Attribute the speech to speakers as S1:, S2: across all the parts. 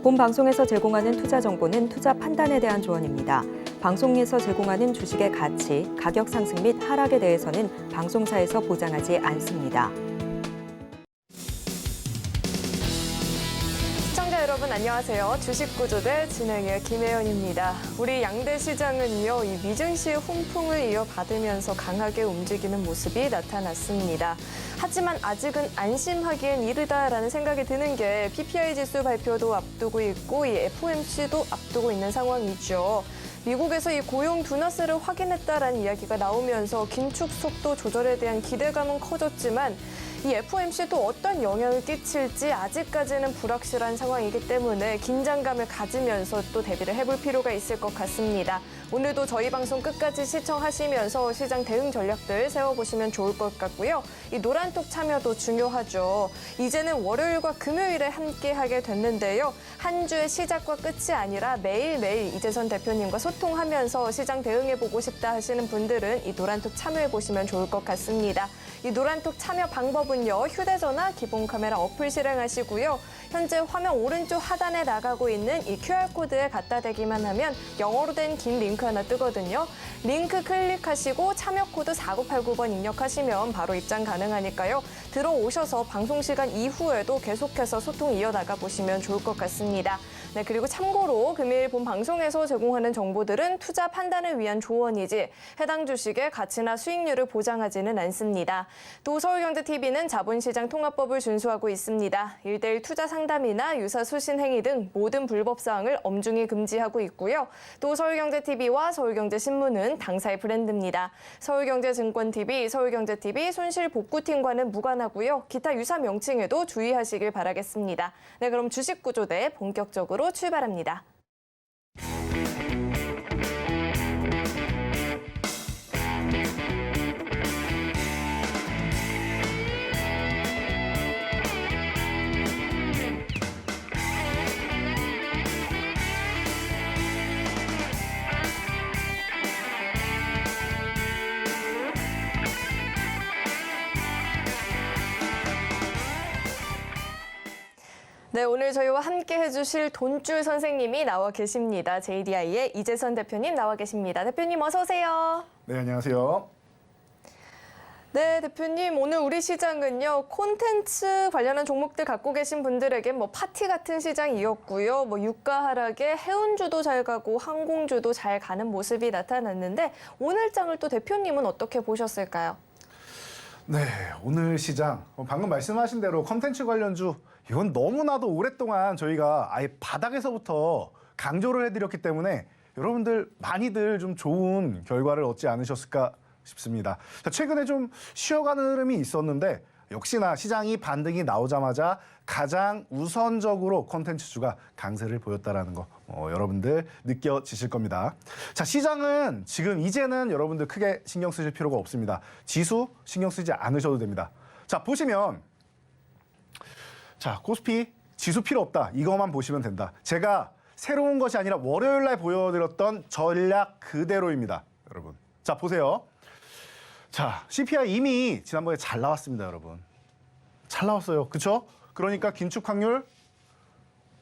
S1: 본 방송에서 제공하는 투자 정보는 투자 판단에 대한 조언입니다. 방송에서 제공하는 주식의 가치, 가격 상승 및 하락에 대해서는 방송사에서 보장하지 않습니다.
S2: 시청자 여러분 안녕하세요. 주식구조대 진행의 김혜연입니다. 우리 양대 시장은요, 이 미증시의 훈풍을 이어받으면서 강하게 움직이는 모습이 나타났습니다. 하지만 아직은 안심하기엔 이르다라는 생각이 드는 게 PPI 지수 발표도 앞두고 있고 이 FOMC도 앞두고 있는 상황이죠. 미국에서 이 고용 둔화세를 확인했다라는 이야기가 나오면서 긴축 속도 조절에 대한 기대감은 커졌지만 이 FOMC도 어떤 영향을 끼칠지 아직까지는 불확실한 상황이기 때문에 긴장감을 가지면서 또 대비를 해볼 필요가 있을 것 같습니다. 오늘도 저희 방송 끝까지 시청하시면서 시장 대응 전략들 세워보시면 좋을 것 같고요. 이 노란톡 참여도 중요하죠. 이제는 월요일과 금요일에 함께하게 됐는데요. 한 주의 시작과 끝이 아니라 매일매일 이재선 대표님과 소통하면서 시장 대응해보고 싶다 하시는 분들은 이 노란톡 참여해보시면 좋을 것 같습니다. 이 노란톡 참여 방법은요. 휴대전화 기본 카메라 어플 실행하시고요. 현재 화면 오른쪽 하단에 나가고 있는 이 QR코드에 갖다 대기만 하면 영어로 된 긴 링크 하나 뜨거든요. 링크 클릭하시고 참여 코드 4989번 입력하시면 바로 입장 가능하니까요. 들어오셔서 방송 시간 이후에도 계속해서 소통 이어나가 보시면 좋을 것 같습니다. 네, 그리고 참고로 금일 본 방송에서 제공하는 정보들은 투자 판단을 위한 조언이지 해당 주식의 가치나 수익률을 보장하지는 않습니다. 또 서울경제TV는 자본시장 통합법을 준수하고 있습니다. 1:1 투자 상담이나 유사 수신 행위 등 모든 불법 사항을 엄중히 금지하고 있고요. 또 서울경제TV와 서울경제신문은 당사의 브랜드입니다. 서울경제증권TV, 서울경제TV 손실복구팀과는 무관하고요. 기타 유사 명칭에도 주의하시길 바라겠습니다. 네, 그럼 주식구조대 본격적으로 출발합니다. 네, 오늘 저희와 함께 해주실 돈줄 선생님이 나와 계십니다. JDI의 이재선 대표님 나와 계십니다. 대표님 어서 오세요.
S3: 네, 안녕하세요.
S2: 네, 대표님 오늘 우리 시장은요. 콘텐츠 관련한 종목들 갖고 계신 분들에게 뭐 파티 같은 시장이었고요. 뭐 유가 하락에 해운주도 잘 가고 항공주도 잘 가는 모습이 나타났는데 오늘 장을 또 대표님은 어떻게 보셨을까요?
S3: 네, 오늘 시장 방금 말씀하신 대로 콘텐츠 관련주 이건 너무나도 오랫동안 저희가 아예 바닥에서부터 강조를 해드렸기 때문에 여러분들 많이들 좀 좋은 결과를 얻지 않으셨을까 싶습니다. 자, 최근에 좀 쉬어가는 흐름이 있었는데 역시나 시장이 반등이 나오자마자 가장 우선적으로 콘텐츠주가 강세를 보였다라는 거 여러분들 느껴지실 겁니다. 자, 시장은 지금 이제는 여러분들 크게 신경 쓰실 필요가 없습니다. 지수 신경 쓰지 않으셔도 됩니다. 자, 보시면 자, 코스피 지수 필요 없다. 이것만 보시면 된다. 제가 새로운 것이 아니라 월요일 날 보여드렸던 전략 그대로입니다. 여러분. 자, 보세요. 자, CPI 이미 지난번에 잘 나왔습니다, 여러분. 잘 나왔어요. 그쵸? 그러니까 긴축 확률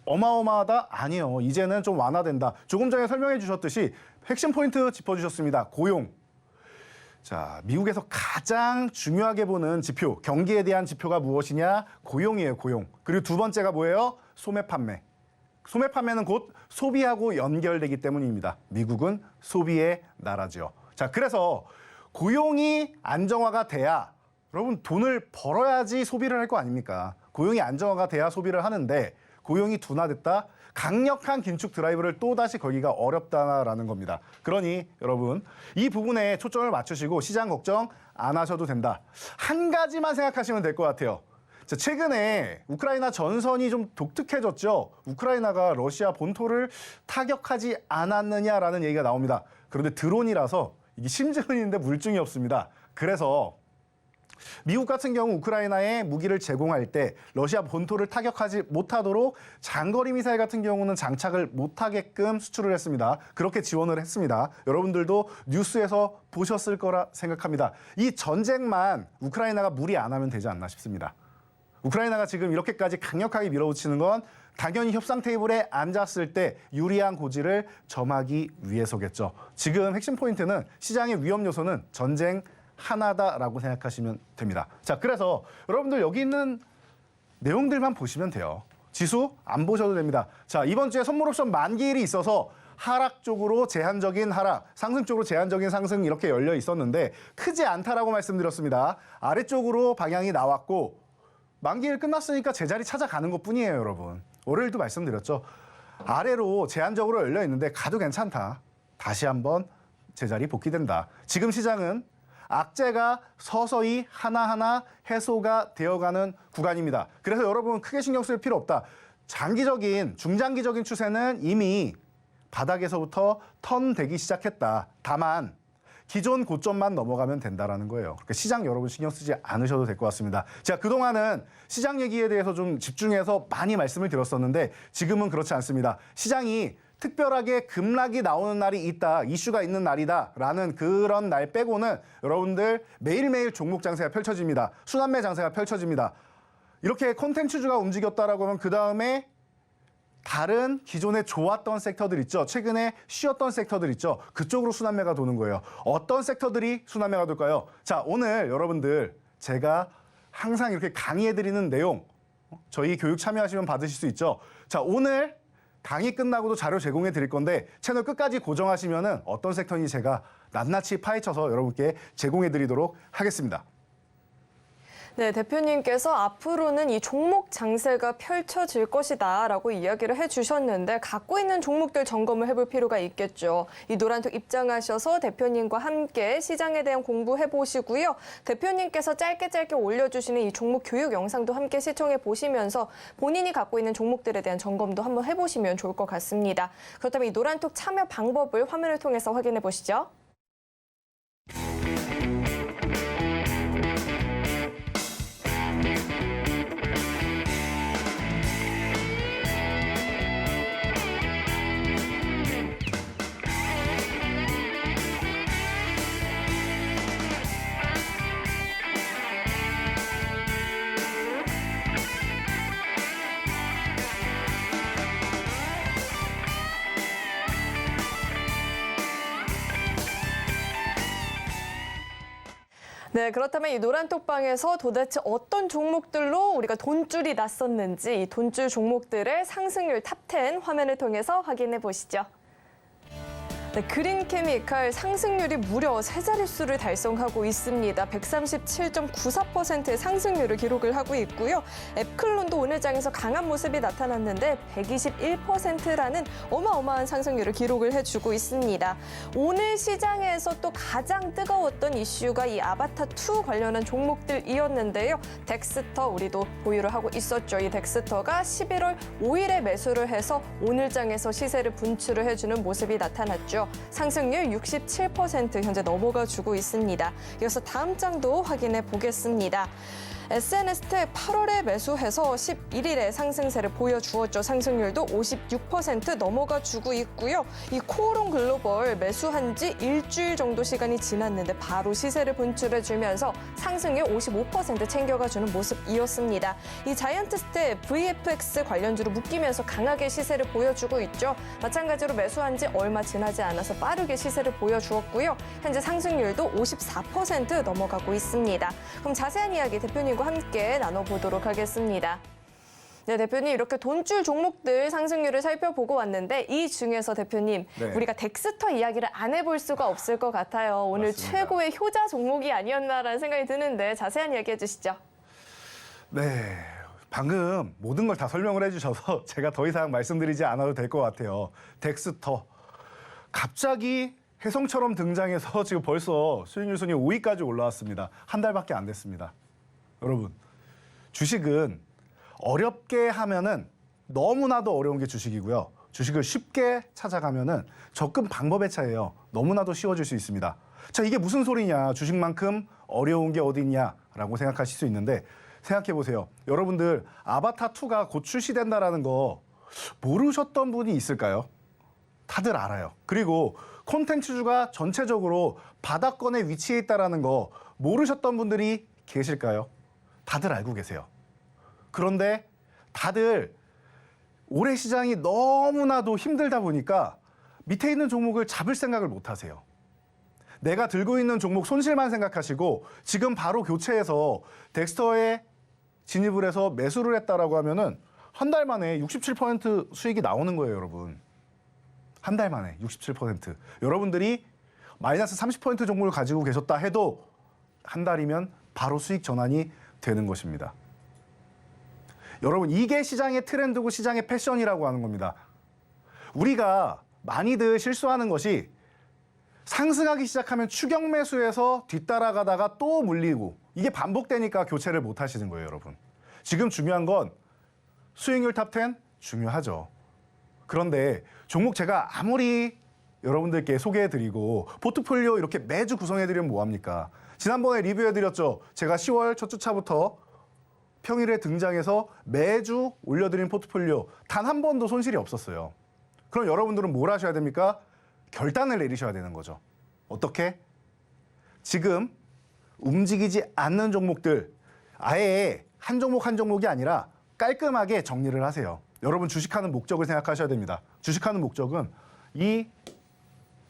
S3: 어마어마하다? 아니요. 이제는 좀 완화된다. 조금 전에 설명해 주셨듯이 핵심 포인트 짚어주셨습니다. 고용. 자, 미국에서 가장 중요하게 보는 지표, 경기에 대한 지표가 무엇이냐? 고용이에요, 고용. 그리고 두 번째가 뭐예요? 소매 판매. 소매 판매는 곧 소비하고 연결되기 때문입니다. 미국은 소비의 나라죠. 자, 그래서 고용이 안정화가 돼야 여러분 돈을 벌어야지 소비를 할 거 아닙니까? 고용이 안정화가 돼야 소비를 하는데 고용이 둔화됐다? 강력한 긴축 드라이브를 또다시 걸기가 어렵다라는 겁니다. 그러니 여러분 이 부분에 초점을 맞추시고 시장 걱정 안 하셔도 된다. 한 가지만 생각하시면 될 것 같아요. 자, 최근에 우크라이나 전선이 좀 독특해졌죠. 우크라이나가 러시아 본토를 타격하지 않았느냐라는 얘기가 나옵니다. 그런데 드론이라서 이게 심증은인데 물증이 없습니다. 그래서 미국 같은 경우 우크라이나에 무기를 제공할 때 러시아 본토를 타격하지 못하도록 장거리 미사일 같은 경우는 장착을 못하게끔 수출을 했습니다. 그렇게 지원을 했습니다. 여러분들도 뉴스에서 보셨을 거라 생각합니다. 이 전쟁만 우크라이나가 무리 안 하면 되지 않나 싶습니다. 우크라이나가 지금 이렇게까지 강력하게 밀어붙이는 건 당연히 협상 테이블에 앉았을 때 유리한 고지를 점하기 위해서겠죠. 지금 핵심 포인트는 시장의 위험 요소는 전쟁 하나다라고 생각하시면 됩니다. 자, 그래서 여러분들 여기 있는 내용들만 보시면 돼요. 지수 안 보셔도 됩니다. 자, 이번 주에 선물 옵션 만기일이 있어서 하락 쪽으로 제한적인 하락, 상승 쪽으로 제한적인 상승 이렇게 열려 있었는데 크지 않다라고 말씀드렸습니다. 아래쪽으로 방향이 나왔고 만기일 끝났으니까 제자리 찾아가는 것뿐이에요, 여러분. 월요일도 말씀드렸죠. 아래로 제한적으로 열려 있는데 가도 괜찮다. 다시 한번 제자리 복귀된다. 지금 시장은 악재가 서서히 하나하나 해소가 되어가는 구간입니다. 그래서 여러분 크게 신경 쓸 필요 없다. 장기적인, 중장기적인 추세는 이미 바닥에서부터 턴되기 시작했다. 다만 기존 고점만 넘어가면 된다라는 거예요. 그러니까 시장 여러분 신경 쓰지 않으셔도 될 것 같습니다. 제가 그동안은 시장 얘기에 대해서 좀 집중해서 많이 말씀을 드렸었는데 지금은 그렇지 않습니다. 시장이 특별하게 급락이 나오는 날이 있다, 이슈가 있는 날이다라는 그런 날 빼고는 여러분들 매일매일 종목 장세가 펼쳐집니다. 순환매 장세가 펼쳐집니다. 이렇게 콘텐츠주가 움직였다라고 하면 그다음에 다른 기존에 좋았던 섹터들 있죠. 최근에 쉬었던 섹터들 있죠. 그쪽으로 순환매가 도는 거예요. 어떤 섹터들이 순환매가 돌까요? 자, 오늘 여러분들 제가 항상 이렇게 강의해드리는 내용 저희 교육 참여하시면 받으실 수 있죠. 자, 오늘 강의 끝나고도 자료 제공해 드릴 건데 채널 끝까지 고정하시면은 어떤 섹터인지 제가 낱낱이 파헤쳐서 여러분께 제공해 드리도록 하겠습니다.
S2: 네, 대표님께서 앞으로는 이 종목 장세가 펼쳐질 것이다라고 이야기를 해주셨는데 갖고 있는 종목들 점검을 해볼 필요가 있겠죠. 이 노란톡 입장하셔서 대표님과 함께 시장에 대한 공부해보시고요. 대표님께서 짧게 올려주시는 이 종목 교육 영상도 함께 시청해 보시면서 본인이 갖고 있는 종목들에 대한 점검도 한번 해보시면 좋을 것 같습니다. 그렇다면 이 노란톡 참여 방법을 화면을 통해서 확인해 보시죠. 네, 그렇다면 이 노란톡방에서 도대체 어떤 종목들로 우리가 돈줄이 났었는지 이 돈줄 종목들의 상승률 탑10 화면을 통해서 확인해 보시죠. 네, 그린케미칼 상승률이 무려 세 자릿수를 달성하고 있습니다. 137.94%의 상승률을 기록을 하고 있고요. 앱클론도 오늘 장에서 강한 모습이 나타났는데 121%라는 어마어마한 상승률을 기록을 해주고 있습니다. 오늘 시장에서 또 가장 뜨거웠던 이슈가 이 아바타2 관련한 종목들이었는데요. 덱스터 우리도 보유를 하고 있었죠. 이 덱스터가 11월 5일에 매수를 해서 오늘 장에서 시세를 분출을 해주는 모습이 나타났죠. 상승률 67% 현재 넘어가 주고 있습니다. 이어서 다음 장도 확인해 보겠습니다. SNS텍 8월에 매수해서 11일에 상승세를 보여주었죠. 상승률도 56% 넘어가 주고 있고요. 이 코오롱 글로벌 매수한 지 일주일 정도 시간이 지났는데 바로 시세를 분출해주면서 상승률 55% 챙겨가 주는 모습이었습니다. 이 자이언트스텝 VFX 관련주로 묶이면서 강하게 시세를 보여주고 있죠. 마찬가지로 매수한 지 얼마 지나지 않아서 빠르게 시세를 보여주었고요. 현재 상승률도 54% 넘어가고 있습니다. 그럼 자세한 이야기 대표님과 함께 나눠보도록 하겠습니다. 네, 대표님 이렇게 돈줄 종목들 상승률을 살펴보고 왔는데 이 중에서 대표님
S3: 네.
S2: 우리가 덱스터 이야기를 안 해볼 수가 없을 것 같아요. 오늘
S3: 맞습니다.
S2: 최고의 효자 종목이 아니었나라는 생각이 드는데 자세한 이야기 해주시죠.
S3: 네, 방금 모든 걸 다 설명을 해주셔서 제가 더 이상 말씀드리지 않아도 될 것 같아요. 덱스터 갑자기 혜성처럼 등장해서 지금 벌써 수익률 순위 5위까지 올라왔습니다. 한 달밖에 안 됐습니다. 여러분, 주식은 어렵게 하면은 너무나도 어려운 게 주식이고요. 주식을 쉽게 찾아가면은 접근 방법의 차이예요. 너무나도 쉬워질 수 있습니다. 자, 이게 무슨 소리냐? 주식만큼 어려운 게 어디 있냐라고 생각하실 수 있는데 생각해 보세요. 여러분들 아바타2가 곧 출시된다라는 거 모르셨던 분이 있을까요? 다들 알아요. 그리고 콘텐츠주가 전체적으로 바닥권에 위치해 있다라는 거 모르셨던 분들이 계실까요? 다들 알고 계세요. 그런데 다들 올해 시장이 너무나도 힘들다 보니까 밑에 있는 종목을 잡을 생각을 못 하세요. 내가 들고 있는 종목 손실만 생각하시고 지금 바로 교체해서 덱스터에 진입을 해서 매수를 했다라고 하면은 한 달 만에 67% 수익이 나오는 거예요, 여러분. 한 달 만에 67%. 여러분들이 마이너스 30% 종목을 가지고 계셨다 해도 한 달이면 바로 수익 전환이 되는 것입니다. 여러분, 이게 시장의 트렌드고 시장의 패션이라고 하는 겁니다. 우리가 많이들 실수하는 것이 상승하기 시작하면 추격 매수해서 뒤따라가다가 또 물리고 이게 반복되니까 교체를 못 하시는 거예요, 여러분. 지금 중요한 건 수익률 탑10 중요하죠. 그런데 종목 제가 아무리 여러분들께 소개해드리고 포트폴리오 이렇게 매주 구성해드리면 뭐합니까? 지난번에 리뷰해드렸죠. 제가 10월 첫 주차부터 평일에 등장해서 매주 올려드린 포트폴리오 단 한 번도 손실이 없었어요. 그럼 여러분들은 뭘 하셔야 됩니까? 결단을 내리셔야 되는 거죠. 어떻게? 지금 움직이지 않는 종목들 아예 한 종목 한 종목이 아니라 깔끔하게 정리를 하세요. 여러분 주식하는 목적을 생각하셔야 됩니다. 주식하는 목적은 이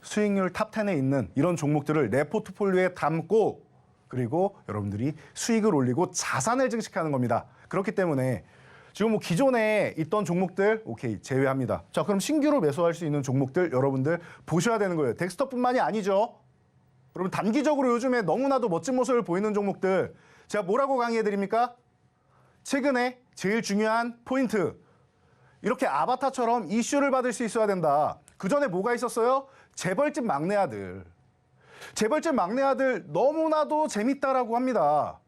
S3: 수익률 탑10에 있는 이런 종목들을 내 포트폴리오에 담고 그리고 여러분들이 수익을 올리고 자산을 증식하는 겁니다. 그렇기 때문에 지금 뭐 기존에 있던 종목들 오케이 제외합니다. 자, 그럼 신규로 매수할 수 있는 종목들 여러분들 보셔야 되는 거예요. 덱스터뿐만이 아니죠. 여러분 단기적으로 요즘에 너무나도 멋진 모습을 보이는 종목들 제가 뭐라고 강의해 드립니까? 최근에 제일 중요한 포인트 이렇게 아바타처럼 이슈를 받을 수 있어야 된다. 그 전에 뭐가 있었어요? 재벌집 막내 아들. 재벌집 막내 아들 너무나도 재밌다라고 합니다.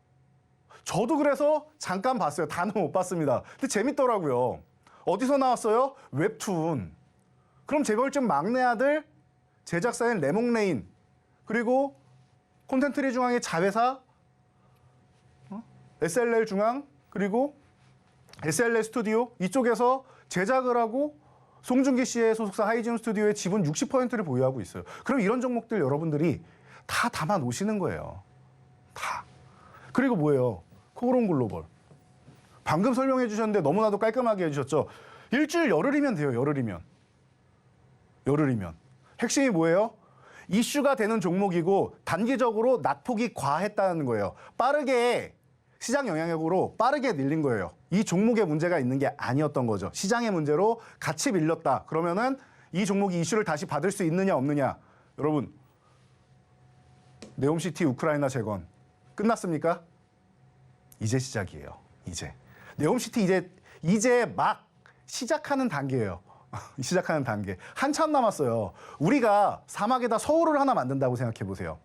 S3: 저도 그래서 잠깐 봤어요. 다는 못 봤습니다. 근데 재밌더라고요. 어디서 나왔어요? 웹툰. 그럼 재벌집 막내 아들 제작사인 레몽레인 그리고 콘텐츠리 중앙의 자회사 SLL 중앙 그리고 SLL 스튜디오 이쪽에서 제작을 하고 송중기 씨의 소속사 하이지온 스튜디오의 지분 60%를 보유하고 있어요. 그럼 이런 종목들 여러분들이 다 담아 놓으시는 거예요. 다. 그리고 뭐예요? 코오롱 글로벌. 방금 설명해 주셨는데 너무나도 깔끔하게 해주셨죠. 일주일 열흘이면 돼요. 열흘이면. 열흘이면. 핵심이 뭐예요? 이슈가 되는 종목이고 단기적으로 낙폭이 과했다는 거예요. 빠르게 시장 영향력으로 빠르게 늘린 거예요. 이 종목에 문제가 있는 게 아니었던 거죠. 시장의 문제로 같이 밀렸다. 그러면은 이 종목이 이슈를 다시 받을 수 있느냐 없느냐. 여러분 네옴시티 우크라이나 재건 끝났습니까? 이제 시작이에요. 이제 네옴시티 이제 막 시작하는 단계예요. 시작하는 단계. 한참 남았어요. 우리가 사막에다 서울을 하나 만든다고 생각해 보세요.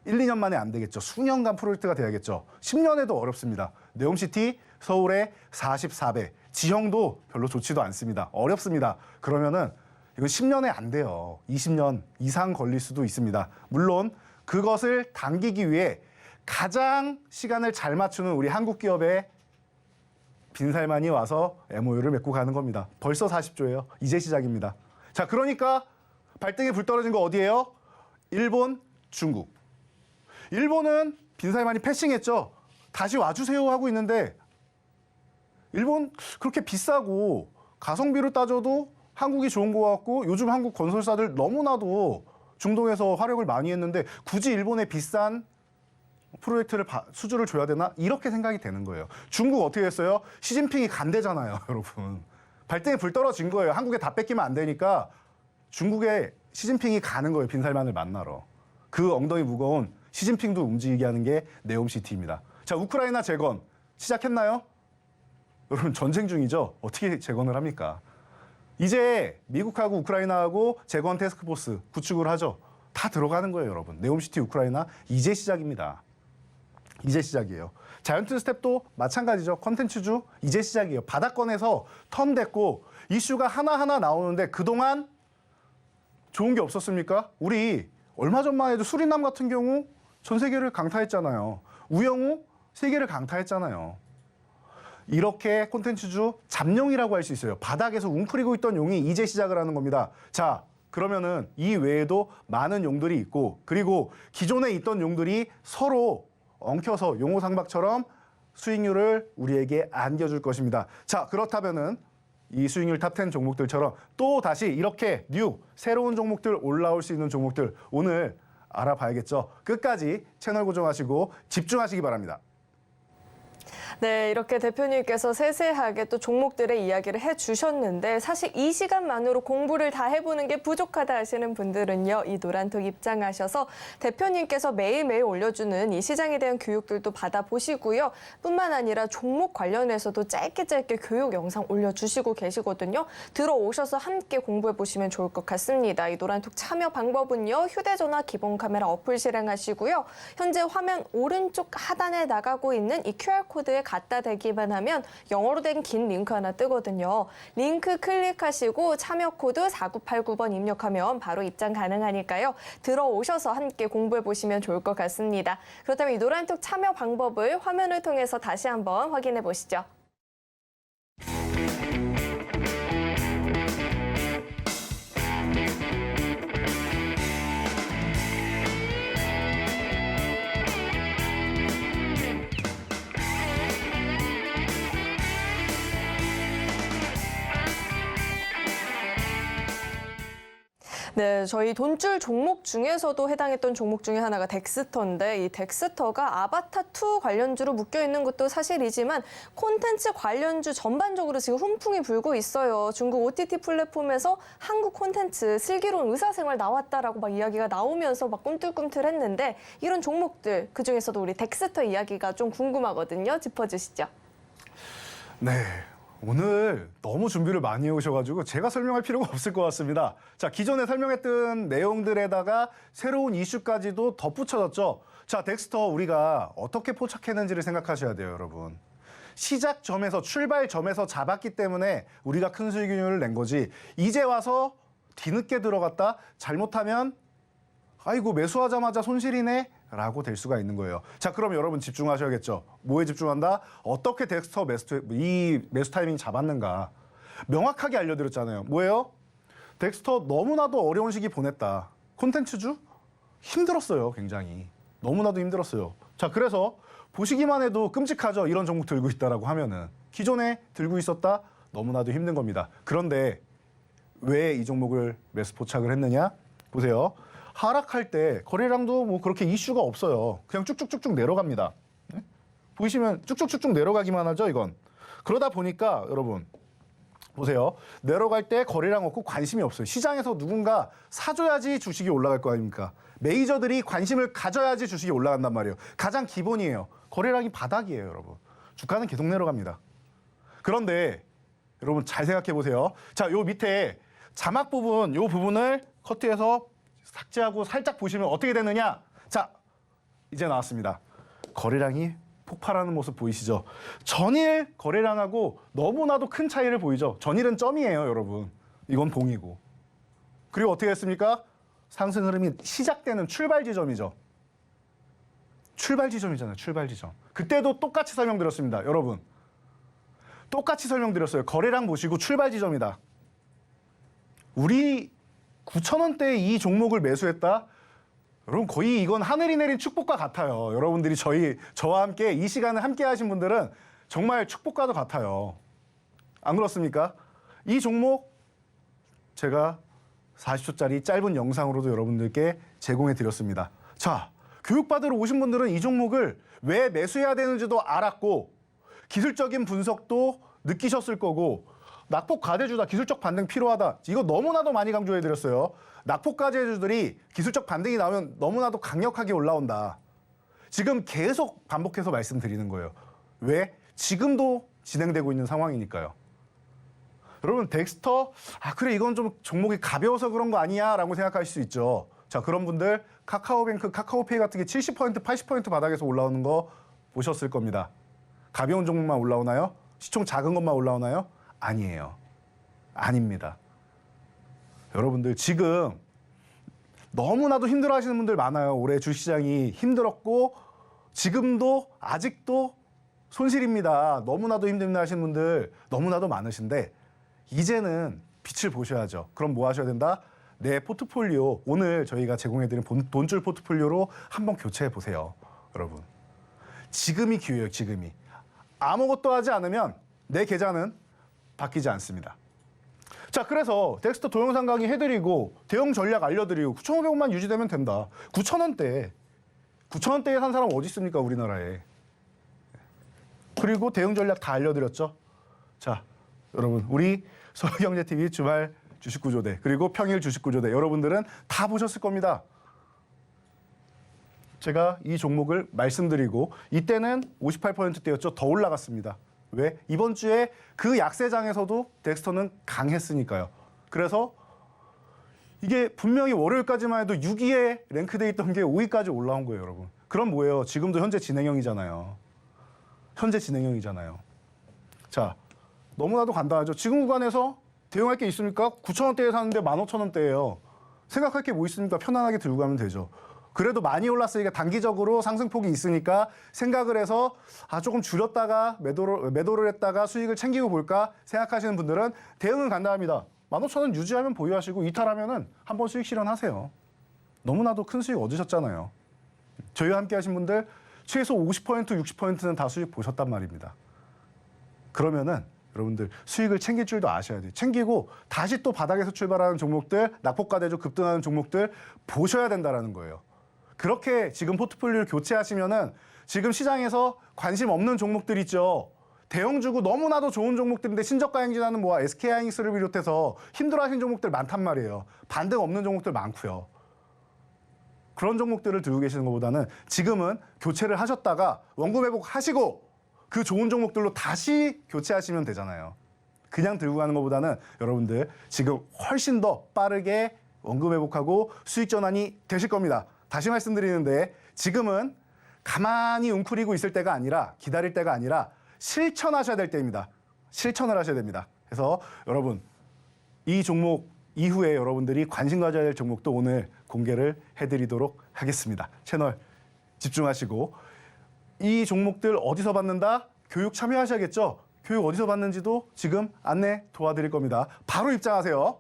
S3: 1, 2년 만에 안 되겠죠. 수년간 프로젝트가 돼야겠죠. 10년에도 어렵습니다. 네옴시티 서울의 44배. 지형도 별로 좋지도 않습니다. 어렵습니다. 그러면은 이거 10년에 안 돼요. 20년 이상 걸릴 수도 있습니다. 물론 그것을 당기기 위해 가장 시간을 잘 맞추는 우리 한국 기업의 빈살만이 와서 MOU를 맺고 가는 겁니다. 벌써 40조예요. 이제 시작입니다. 자, 그러니까 발등에 불 떨어진 거 어디예요? 일본, 중국. 일본은 빈살만이 패싱했죠. 다시 와주세요 하고 있는데 일본 그렇게 비싸고 가성비로 따져도 한국이 좋은 것 같고 요즘 한국 건설사들 너무나도 중동에서 활약을 많이 했는데 굳이 일본의 비싼 프로젝트를 수주를 줘야 되나? 이렇게 생각이 되는 거예요. 중국 어떻게 했어요? 시진핑이 간대잖아요, 여러분. 발등에 불 떨어진 거예요. 한국에 다 뺏기면 안 되니까 중국에 시진핑이 가는 거예요, 빈살만을 만나러. 그 엉덩이 무거운 시진핑도 움직이게 하는 게 네옴시티입니다. 자, 우크라이나 재건 시작했나요? 여러분 전쟁 중이죠. 어떻게 재건을 합니까? 이제 미국하고 우크라이나하고 재건 태스크포스 구축을 하죠. 다 들어가는 거예요, 여러분. 네옴시티 우크라이나 이제 시작입니다. 이제 시작이에요. 자이언트 스텝도 마찬가지죠. 컨텐츠주 이제 시작이에요. 바닥권에서 턴 됐고 이슈가 하나하나 나오는데 그동안 좋은 게 없었습니까? 우리 얼마 전만 해도 수리남 같은 경우 전 세계를 강타했잖아요. 우영우 세계를 강타했잖아요. 이렇게 콘텐츠주 잠룡이라고 할 수 있어요. 바닥에서 웅크리고 있던 용이 이제 시작을 하는 겁니다. 자, 그러면은 이 외에도 많은 용들이 있고 그리고 기존에 있던 용들이 서로 엉켜서 용호상박처럼 수익률을 우리에게 안겨줄 것입니다. 자, 그렇다면은 이 수익률 탑10 종목들처럼 또 다시 이렇게 새로운 종목들 올라올 수 있는 종목들 오늘 알아봐야겠죠. 끝까지 채널 고정하시고 집중하시기 바랍니다.
S2: 네, 이렇게 대표님께서 세세하게 또 종목들의 이야기를 해주셨는데 사실 이 시간만으로 공부를 다 해보는 게 부족하다 하시는 분들은요. 이 노란톡 입장하셔서 대표님께서 매일매일 올려주는 이 시장에 대한 교육들도 받아보시고요. 뿐만 아니라 종목 관련해서도 짧게 교육 영상 올려주시고 계시거든요. 들어오셔서 함께 공부해보시면 좋을 것 같습니다. 이 노란톡 참여 방법은요. 휴대전화 기본 카메라 어플 실행하시고요. 현재 화면 오른쪽 하단에 나가고 있는 이 QR코드에 갖다 대기만 하면 영어로 된 긴 링크 하나 뜨거든요. 링크 클릭하시고 참여 코드 4989번 입력하면 바로 입장 가능하니까요. 들어오셔서 함께 공부해 보시면 좋을 것 같습니다. 그렇다면 이 노란톡 참여 방법을 화면을 통해서 다시 한번 확인해 보시죠. 네, 저희 돈줄 종목 중에서도 해당했던 종목 중에 하나가 덱스터인데 이 덱스터가 아바타2 관련주로 묶여 있는 것도 사실이지만 콘텐츠 관련주 전반적으로 지금 훈풍이 불고 있어요. 중국 OTT 플랫폼에서 한국 콘텐츠 슬기로운 의사생활 나왔다라고 막 이야기가 나오면서 막 꿈틀꿈틀했는데 이런 종목들 그중에서도 우리 덱스터 이야기가 좀 궁금하거든요. 짚어주시죠.
S3: 네. 오늘 너무 준비를 많이 해오셔가지고 제가 설명할 필요가 없을 것 같습니다. 자, 기존에 설명했던 내용들에다가 새로운 이슈까지도 덧붙여졌죠. 자, 덱스터 우리가 어떻게 포착했는지를 생각하셔야 돼요, 여러분. 시작점에서, 출발점에서 잡았기 때문에 우리가 큰 수익률을 낸 거지. 이제 와서 뒤늦게 들어갔다? 잘못하면 아이고 매수하자마자 손실이네? 라고 될 수가 있는 거예요. 자, 그럼 여러분 집중하셔야겠죠. 뭐에 집중한다? 어떻게 덱스터 이 매수 타이밍 잡았는가? 명확하게 알려드렸잖아요. 뭐예요? 덱스터 너무나도 어려운 시기 보냈다. 콘텐츠주? 힘들었어요, 굉장히. 너무나도 힘들었어요. 자, 그래서 보시기만 해도 끔찍하죠. 이런 종목 들고 있다라고 하면은. 기존에 들고 있었다? 너무나도 힘든 겁니다. 그런데 왜 이 종목을 매수 포착을 했느냐? 보세요. 하락할 때 거래량도 뭐 그렇게 이슈가 없어요. 그냥 쭉쭉쭉쭉 내려갑니다. 네? 보이시면 쭉쭉쭉쭉 내려가기만 하죠, 이건. 그러다 보니까 여러분 보세요. 내려갈 때 거래량 없고 관심이 없어요. 시장에서 누군가 사줘야지 주식이 올라갈 거 아닙니까? 메이저들이 관심을 가져야지 주식이 올라간단 말이에요. 가장 기본이에요. 거래량이 바닥이에요, 여러분. 주가는 계속 내려갑니다. 그런데 여러분 잘 생각해 보세요. 자, 요 밑에 자막 부분, 요 부분을 커트해서 삭제하고 살짝 보시면 어떻게 되느냐? 자, 이제 나왔습니다. 거래량이 폭발하는 모습 보이시죠? 전일 거래량하고 너무나도 큰 차이를 보이죠? 전일은 점이에요, 여러분. 이건 봉이고. 그리고 어떻게 했습니까? 상승 흐름이 시작되는 출발 지점이죠. 출발 지점이잖아요, 출발 지점. 그때도 똑같이 설명드렸습니다, 여러분. 똑같이 설명드렸어요. 거래량 보시고 출발 지점이다. 우리 9,000원대에 이 종목을 매수했다? 여러분 거의 이건 하늘이 내린 축복과 같아요. 여러분들이 저와 함께 이 시간을 함께 하신 분들은 정말 축복과도 같아요. 안 그렇습니까? 이 종목 제가 40초짜리 짧은 영상으로도 여러분들께 제공해 드렸습니다. 자, 교육받으러 오신 분들은 이 종목을 왜 매수해야 되는지도 알았고 기술적인 분석도 느끼셨을 거고 낙폭 과대주다, 기술적 반등 필요하다. 이거 너무나도 많이 강조해드렸어요. 낙폭 과대주들이 기술적 반등이 나오면 너무나도 강력하게 올라온다. 지금 계속 반복해서 말씀드리는 거예요. 왜? 지금도 진행되고 있는 상황이니까요. 여러분 덱스터, 그래 이건 좀 종목이 가벼워서 그런 거 아니야? 라고 생각하실 수 있죠. 자, 그런 분들 카카오뱅크, 카카오페이 같은 게 70%, 80% 바닥에서 올라오는 거 보셨을 겁니다. 가벼운 종목만 올라오나요? 시총 작은 것만 올라오나요? 아니에요. 아닙니다. 여러분들 지금 너무나도 힘들어하시는 분들 많아요. 올해 주시장이 힘들었고 지금도 아직도 손실입니다. 너무나도 힘들어하시는 분들 너무나도 많으신데 이제는 빛을 보셔야죠. 그럼 뭐 하셔야 된다? 내 포트폴리오, 오늘 저희가 제공해드린 돈줄 포트폴리오로 한번 교체해 보세요. 여러분. 지금이 기회예요, 지금이. 아무것도 하지 않으면 내 계좌는 바뀌지 않습니다. 자, 그래서 덱스터 동영상 강의 해드리고 대응 전략 알려드리고 9,500원만 유지되면 된다. 9,000원대. 9,000원대에 산 사람 어디 있습니까, 우리나라에. 그리고 대응 전략 다 알려드렸죠. 자, 여러분, 우리 서울경제TV 주말 주식구조대 그리고 평일 주식구조대 여러분들은 다 보셨을 겁니다. 제가 이 종목을 말씀드리고 이때는 58%대였죠. 더 올라갔습니다. 왜? 이번 주에 그 약세장에서도 덱스터는 강했으니까요. 그래서 이게 분명히 월요일까지만 해도 6위에 랭크돼 있던 게 5위까지 올라온 거예요, 여러분. 그럼 뭐예요? 지금도 현재 진행형이잖아요. 현재 진행형이잖아요. 자, 너무나도 간단하죠. 지금 구간에서 대응할 게 있습니까? 9,000원대에 사는데 15,000원대예요. 생각할 게 뭐 있습니까? 편안하게 들고 가면 되죠. 그래도 많이 올랐으니까 단기적으로 상승폭이 있으니까 생각을 해서 조금 줄였다가 매도를 했다가 수익을 챙기고 볼까 생각하시는 분들은 대응은 간단합니다. 15,000원 유지하면 보유하시고 이탈하면은 한번 수익 실현하세요. 너무나도 큰 수익 얻으셨잖아요. 저희와 함께 하신 분들 최소 50%, 60%는 다 수익 보셨단 말입니다. 그러면은 여러분들 수익을 챙길 줄도 아셔야 돼요. 챙기고 다시 또 바닥에서 출발하는 종목들, 낙폭과대조 급등하는 종목들 보셔야 된다는 거예요. 그렇게 지금 포트폴리오를 교체하시면은 지금 시장에서 관심 없는 종목들 있죠. 대형 주고 너무나도 좋은 종목들인데 신저가 행진하는 뭐 SK하이닉스를 비롯해서 힘들어하시는 종목들 많단 말이에요. 반등 없는 종목들 많고요. 그런 종목들을 들고 계시는 것보다는 지금은 교체를 하셨다가 원금 회복하시고 그 좋은 종목들로 다시 교체하시면 되잖아요. 그냥 들고 가는 것보다는 여러분들 지금 훨씬 더 빠르게 원금 회복하고 수익 전환이 되실 겁니다. 다시 말씀드리는데 지금은 가만히 웅크리고 있을 때가 아니라 기다릴 때가 아니라 실천하셔야 될 때입니다. 실천을 하셔야 됩니다. 그래서 여러분 이 종목 이후에 여러분들이 관심 가져야 될 종목도 오늘 공개를 해드리도록 하겠습니다. 채널 집중하시고 이 종목들 어디서 받는다? 교육 참여하셔야겠죠? 교육 어디서 받는지도 지금 안내 도와드릴 겁니다. 바로 입장하세요.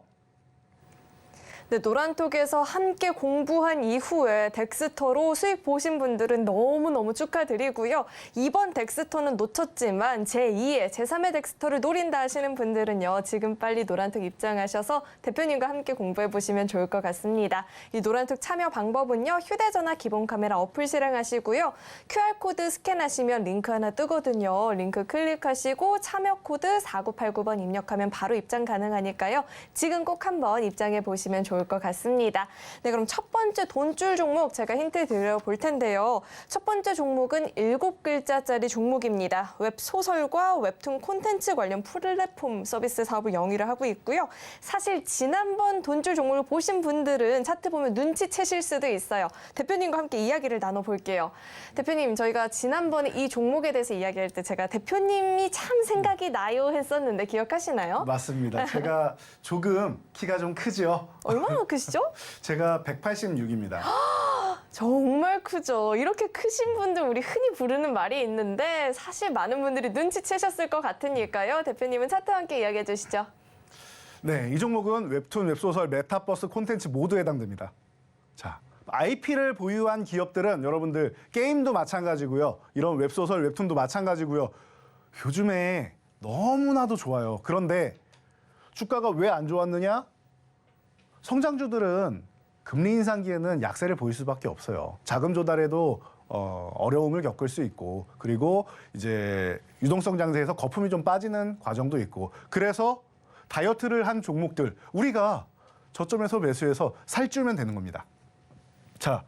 S2: 네, 노란톡에서 함께 공부한 이후에 덱스터로 수익 보신 분들은 너무너무 축하드리고요. 이번 덱스터는 놓쳤지만 제2의, 제3의 덱스터를 노린다 하시는 분들은요. 지금 빨리 노란톡 입장하셔서 대표님과 함께 공부해보시면 좋을 것 같습니다. 이 노란톡 참여 방법은요. 휴대전화 기본 카메라 어플 실행하시고요. QR코드 스캔하시면 링크 하나 뜨거든요. 링크 클릭하시고 참여 코드 4989번 입력하면 바로 입장 가능하니까요. 지금 꼭 한번 입장해 보시면 좋을 것 같습니다. 네, 그럼 첫 번째 돈줄 종목 제가 힌트 드려볼 텐데요. 첫 번째 종목은 7글자짜리 종목입니다. 웹소설과 웹툰 콘텐츠 관련 플랫폼 서비스 사업을 영위를 하고 있고요. 사실 지난번 돈줄 종목을 보신 분들은 차트 보면 눈치채실 수도 있어요. 대표님과 함께 이야기를 나눠볼게요. 대표님, 저희가 지난번에 이 종목에 대해서 이야기할 때 제가 대표님이 참 생각이 나요 했었는데 기억하시나요?
S3: 맞습니다. 제가 조금 키가 좀 크죠?
S2: 얼마나 크시죠?
S3: 제가 186입니다.
S2: 정말 크죠. 이렇게 크신 분들 우리 흔히 부르는 말이 있는데 사실 많은 분들이 눈치채셨을 것 같으니까요. 대표님은 차트와 함께 이야기해 주시죠.
S3: 네, 이 종목은 웹툰, 웹소설, 메타버스 콘텐츠 모두 해당됩니다. 자, IP를 보유한 기업들은 여러분들 게임도 마찬가지고요. 이런 웹소설, 웹툰도 마찬가지고요. 요즘에 너무나도 좋아요. 그런데 주가가 왜 안 좋았느냐? 성장주들은 금리 인상기에는 약세를 보일 수밖에 없어요. 자금 조달에도 어려움을 겪을 수 있고, 그리고 이제 유동성 장세에서 거품이 좀 빠지는 과정도 있고, 그래서 다이어트를 한 종목들 우리가 저점에서 매수해서 살찌우면 되는 겁니다. 자,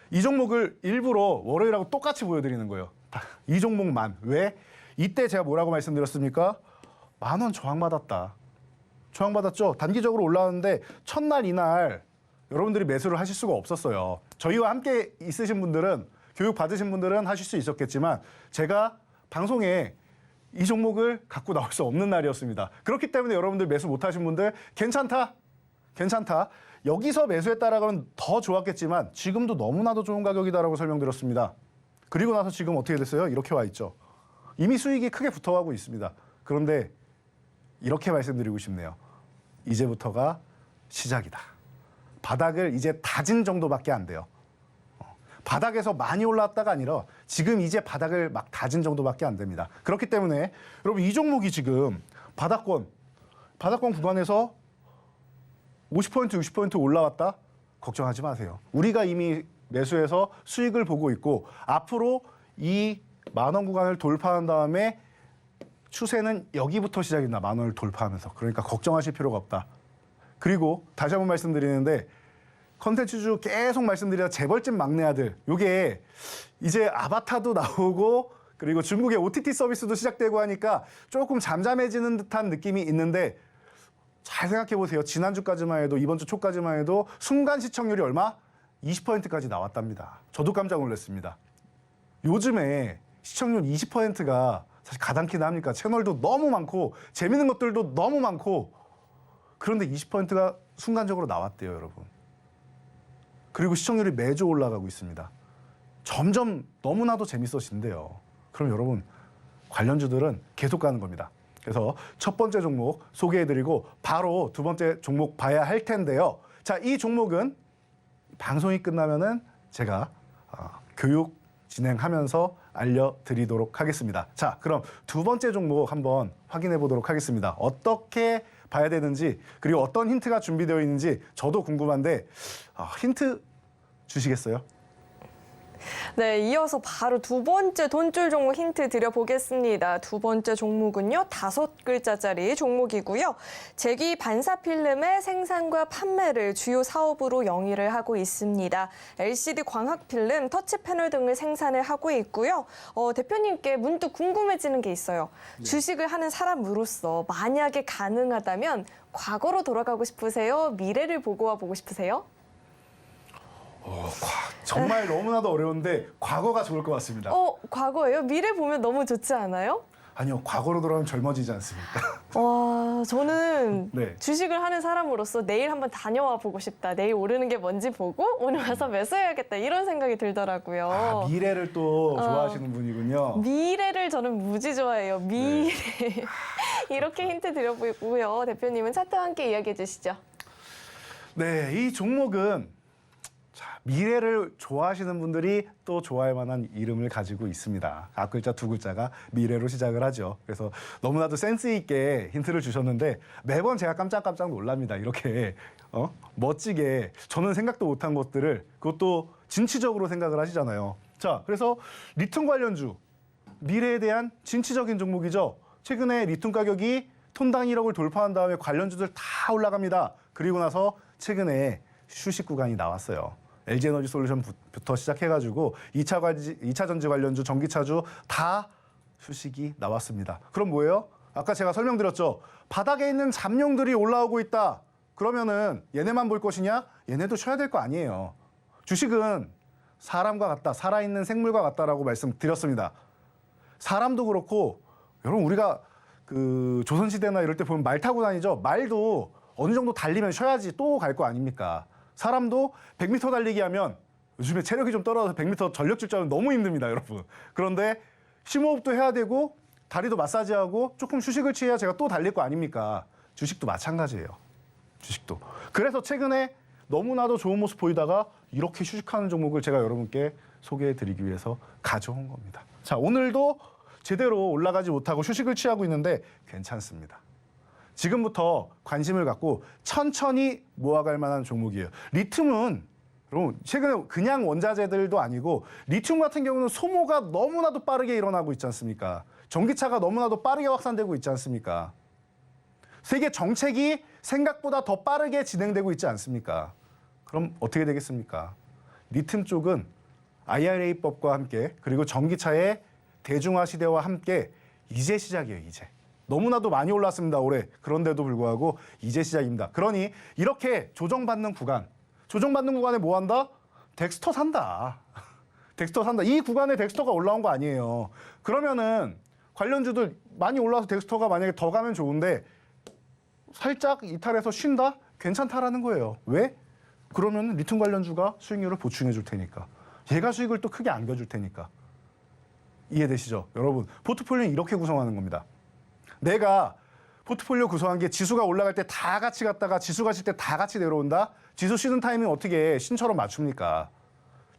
S3: 이 종목을 일부러 월요일하고 똑같이 보여드리는 거예요. 이 종목만. 왜? 이때 제가 뭐라고 말씀드렸습니까? 10,000원 저항받았다. 저항받았죠. 단기적으로 올라왔는데 첫날 이날 여러분들이 매수를 하실 수가 없었어요. 저희와 함께 있으신 분들은, 교육 받으신 분들은 하실 수 있었겠지만 제가 방송에 이 종목을 갖고 나올 수 없는 날이었습니다. 그렇기 때문에 여러분들 매수 못하신 분들 괜찮다. 여기서 매수했다라고 하면 더 좋았겠지만 지금도 너무나도 좋은 가격이다라고 설명드렸습니다. 그리고 나서 지금 어떻게 됐어요? 이렇게 와 있죠. 이미 수익이 크게 붙어가고 있습니다. 그런데 이렇게 말씀드리고 싶네요. 이제부터가 시작이다. 바닥을 이제 다진 정도밖에 안 돼요. 바닥에서 많이 올라왔다가 아니라 지금 이제 바닥을 막 다진 정도밖에 안 됩니다. 그렇기 때문에 여러분 이 종목이 지금 바닥권 구간에서 50% 60% 올라왔다? 걱정하지 마세요. 우리가 이미 매수해서 수익을 보고 있고 앞으로 이 만원 구간을 돌파한 다음에 추세는 여기부터 시작입니다. 만원을 돌파하면서. 그러니까 걱정하실 필요가 없다. 그리고 다시 한번 말씀드리는데 컨텐츠주 계속 말씀드리다 재벌집 막내 아들 요게 이제 아바타도 나오고 그리고 중국의 OTT 서비스도 시작되고 하니까 조금 잠잠해지는 듯한 느낌이 있는데 잘 생각해 보세요. 지난주까지만 해도 이번 주 초까지만 해도 순간 시청률이 얼마? 20%까지 나왔답니다. 저도 깜짝 놀랐습니다. 요즘에 시청률 20%가 사실 가당키나 합니까? 채널도 너무 많고 재밌는 것들도 너무 많고 그런데 20%가 순간적으로 나왔대요, 여러분. 그리고 시청률이 매주 올라가고 있습니다. 점점 너무나도 재밌어진대요. 그럼 여러분 관련주들은 계속 가는 겁니다. 그래서 첫 번째 종목 소개해드리고 바로 두 번째 종목 봐야 할 텐데요. 자, 이 종목은 방송이 끝나면은 제가 교육 진행하면서 알려드리도록 하겠습니다. 자, 그럼 두 번째 종목 한번 확인해 보도록 하겠습니다. 어떻게 봐야 되는지 그리고 어떤 힌트가 준비되어 있는지 저도 궁금한데 힌트 주시겠어요?
S2: 네, 이어서 바로 두 번째 돈줄 종목 힌트 드려보겠습니다. 두 번째 종목은요, 5글자짜리 종목이고요. 재기 반사 필름의 생산과 판매를 주요 사업으로 영위를 하고 있습니다. LCD 광학 필름, 터치 패널 등을 생산을 하고 있고요. 대표님께 문득 궁금해지는 게 있어요. 주식을 하는 사람으로서 만약에 가능하다면 과거로 돌아가고 싶으세요? 미래를 보고 와 보고 싶으세요?
S3: 정말 너무나도 어려운데 과거가 좋을 것 같습니다.
S2: 과거예요? 미래 보면 너무 좋지 않아요?
S3: 아니요, 과거로 돌아가면 젊어지지 않습니까?
S2: 와, 저는
S3: 네.
S2: 주식을 하는 사람으로서 내일 한번 다녀와 보고 싶다. 내일 오르는 게 뭔지 보고 오늘 와서 매수해야겠다. 이런 생각이 들더라고요.
S3: 미래를 또 좋아하시는 분이군요.
S2: 미래를 저는 무지 좋아해요. 미래. 이렇게 힌트 드려보고요. 대표님은 차트와 함께 이야기해 주시죠.
S3: 네, 이 종목은 미래를 좋아하시는 분들이 또 좋아할 만한 이름을 가지고 있습니다. 앞글자 두 글자가 미래로 시작을 하죠. 그래서 너무나도 센스 있게 힌트를 주셨는데 매번 제가 깜짝깜짝 놀랍니다. 이렇게 멋지게 저는 생각도 못한 것들을 그것도 진취적으로 생각을 하시잖아요. 자, 그래서 리튬 관련주 미래에 대한 진취적인 종목이죠. 최근에 리튬 가격이 톤당 1억을 돌파한 다음에 관련주들 다 올라갑니다. 그리고 나서 최근에 휴식 구간이 나왔어요. LG에너지 솔루션부터 시작해가지고 2차 전지 관련주, 전기차주 다 휴식이 나왔습니다. 그럼 뭐예요? 아까 제가 설명드렸죠. 바닥에 있는 잠룡들이 올라오고 있다. 그러면은 얘네만 볼 것이냐? 얘네도 쉬어야 될 거 아니에요. 주식은 사람과 같다, 살아있는 생물과 같다라고 말씀드렸습니다. 사람도 그렇고 여러분 우리가 그 조선시대나 이럴 때 보면 말 타고 다니죠. 말도 어느 정도 달리면 쉬어야지 또 갈 거 아닙니까? 사람도 100m 달리기 하면 요즘에 체력이 좀 떨어져서 100m 전력 질주하면 너무 힘듭니다, 여러분. 그런데 심호흡도 해야 되고 다리도 마사지하고 조금 휴식을 취해야 제가 또 달릴 거 아닙니까? 주식도 마찬가지예요. 주식도. 그래서 최근에 너무나도 좋은 모습 보이다가 이렇게 휴식하는 종목을 제가 여러분께 소개해드리기 위해서 가져온 겁니다. 자, 오늘도 제대로 올라가지 못하고 휴식을 취하고 있는데 괜찮습니다. 지금부터 관심을 갖고 천천히 모아갈 만한 종목이에요. 리튬은 여러분 최근에 그냥 원자재들도 아니고 리튬 같은 경우는 소모가 너무나도 빠르게 일어나고 있지 않습니까? 전기차가 너무나도 빠르게 확산되고 있지 않습니까? 세계 정책이 생각보다 더 빠르게 진행되고 있지 않습니까? 그럼 어떻게 되겠습니까? 리튬 쪽은 IRA법과 함께 그리고 전기차의 대중화 시대와 함께 이제 시작이에요, 이제. 너무나도 많이 올랐습니다, 올해. 그런데도 불구하고 이제 시작입니다. 그러니 이렇게 조정받는 구간에 뭐 한다? 덱스터 산다. 덱스터 산다. 이 구간에 덱스터가 올라온 거 아니에요. 그러면은 관련주들 많이 올라와서 덱스터가 만약에 더 가면 좋은데 살짝 이탈해서 쉰다? 괜찮다라는 거예요. 왜? 그러면 리튬 관련주가 수익률을 보충해 줄 테니까. 얘가 수익을 또 크게 안겨줄 테니까. 이해되시죠? 여러분, 포트폴리오는 이렇게 구성하는 겁니다. 내가 포트폴리오 구성한 게 지수가 올라갈 때 다 같이 갔다가 지수 가실 때 다 같이 내려온다? 지수 쉬는 타이밍 어떻게 신처럼 맞춥니까?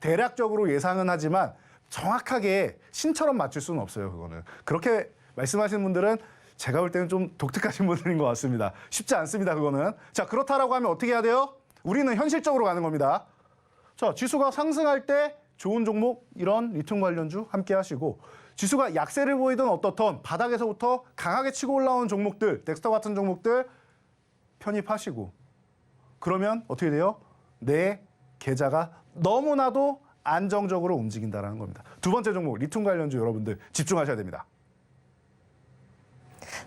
S3: 대략적으로 예상은 하지만 정확하게 신처럼 맞출 수는 없어요. 그거는. 그렇게 말씀하시는 분들은 제가 볼 때는 좀 독특하신 분들인 것 같습니다. 쉽지 않습니다. 그거는. 자, 그렇다라고 하면 어떻게 해야 돼요? 우리는 현실적으로 가는 겁니다. 자, 지수가 상승할 때 좋은 종목 이런 리튬 관련주 함께 하시고, 지수가 약세를 보이던 어떻던 바닥에서부터 강하게 치고 올라온 종목들, 덱스터 같은 종목들 편입하시고, 그러면 어떻게 돼요? 내 계좌가 너무나도 안정적으로 움직인다는 겁니다. 두 번째 종목 리튬 관련주 여러분들 집중하셔야 됩니다.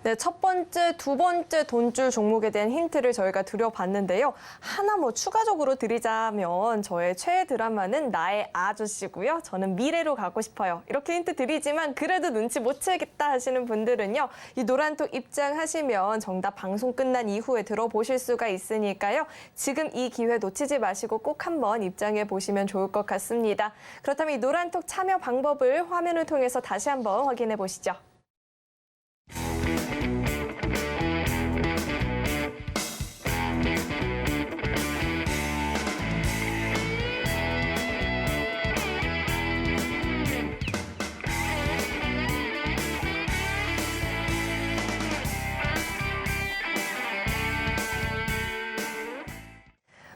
S2: 네, 첫 번째, 두 번째 돈줄 종목에 대한 힌트를 저희가 드려봤는데요. 하나 추가적으로 드리자면 저의 최애 드라마는 나의 아저씨고요. 저는 미래로 가고 싶어요. 이렇게 힌트 드리지만 그래도 눈치 못 채겠다 하시는 분들은요. 이 노란톡 입장하시면 정답 방송 끝난 이후에 들어보실 수가 있으니까요. 지금 이 기회 놓치지 마시고 꼭 한번 입장해 보시면 좋을 것 같습니다. 그렇다면 이 노란톡 참여 방법을 화면을 통해서 다시 한번 확인해 보시죠.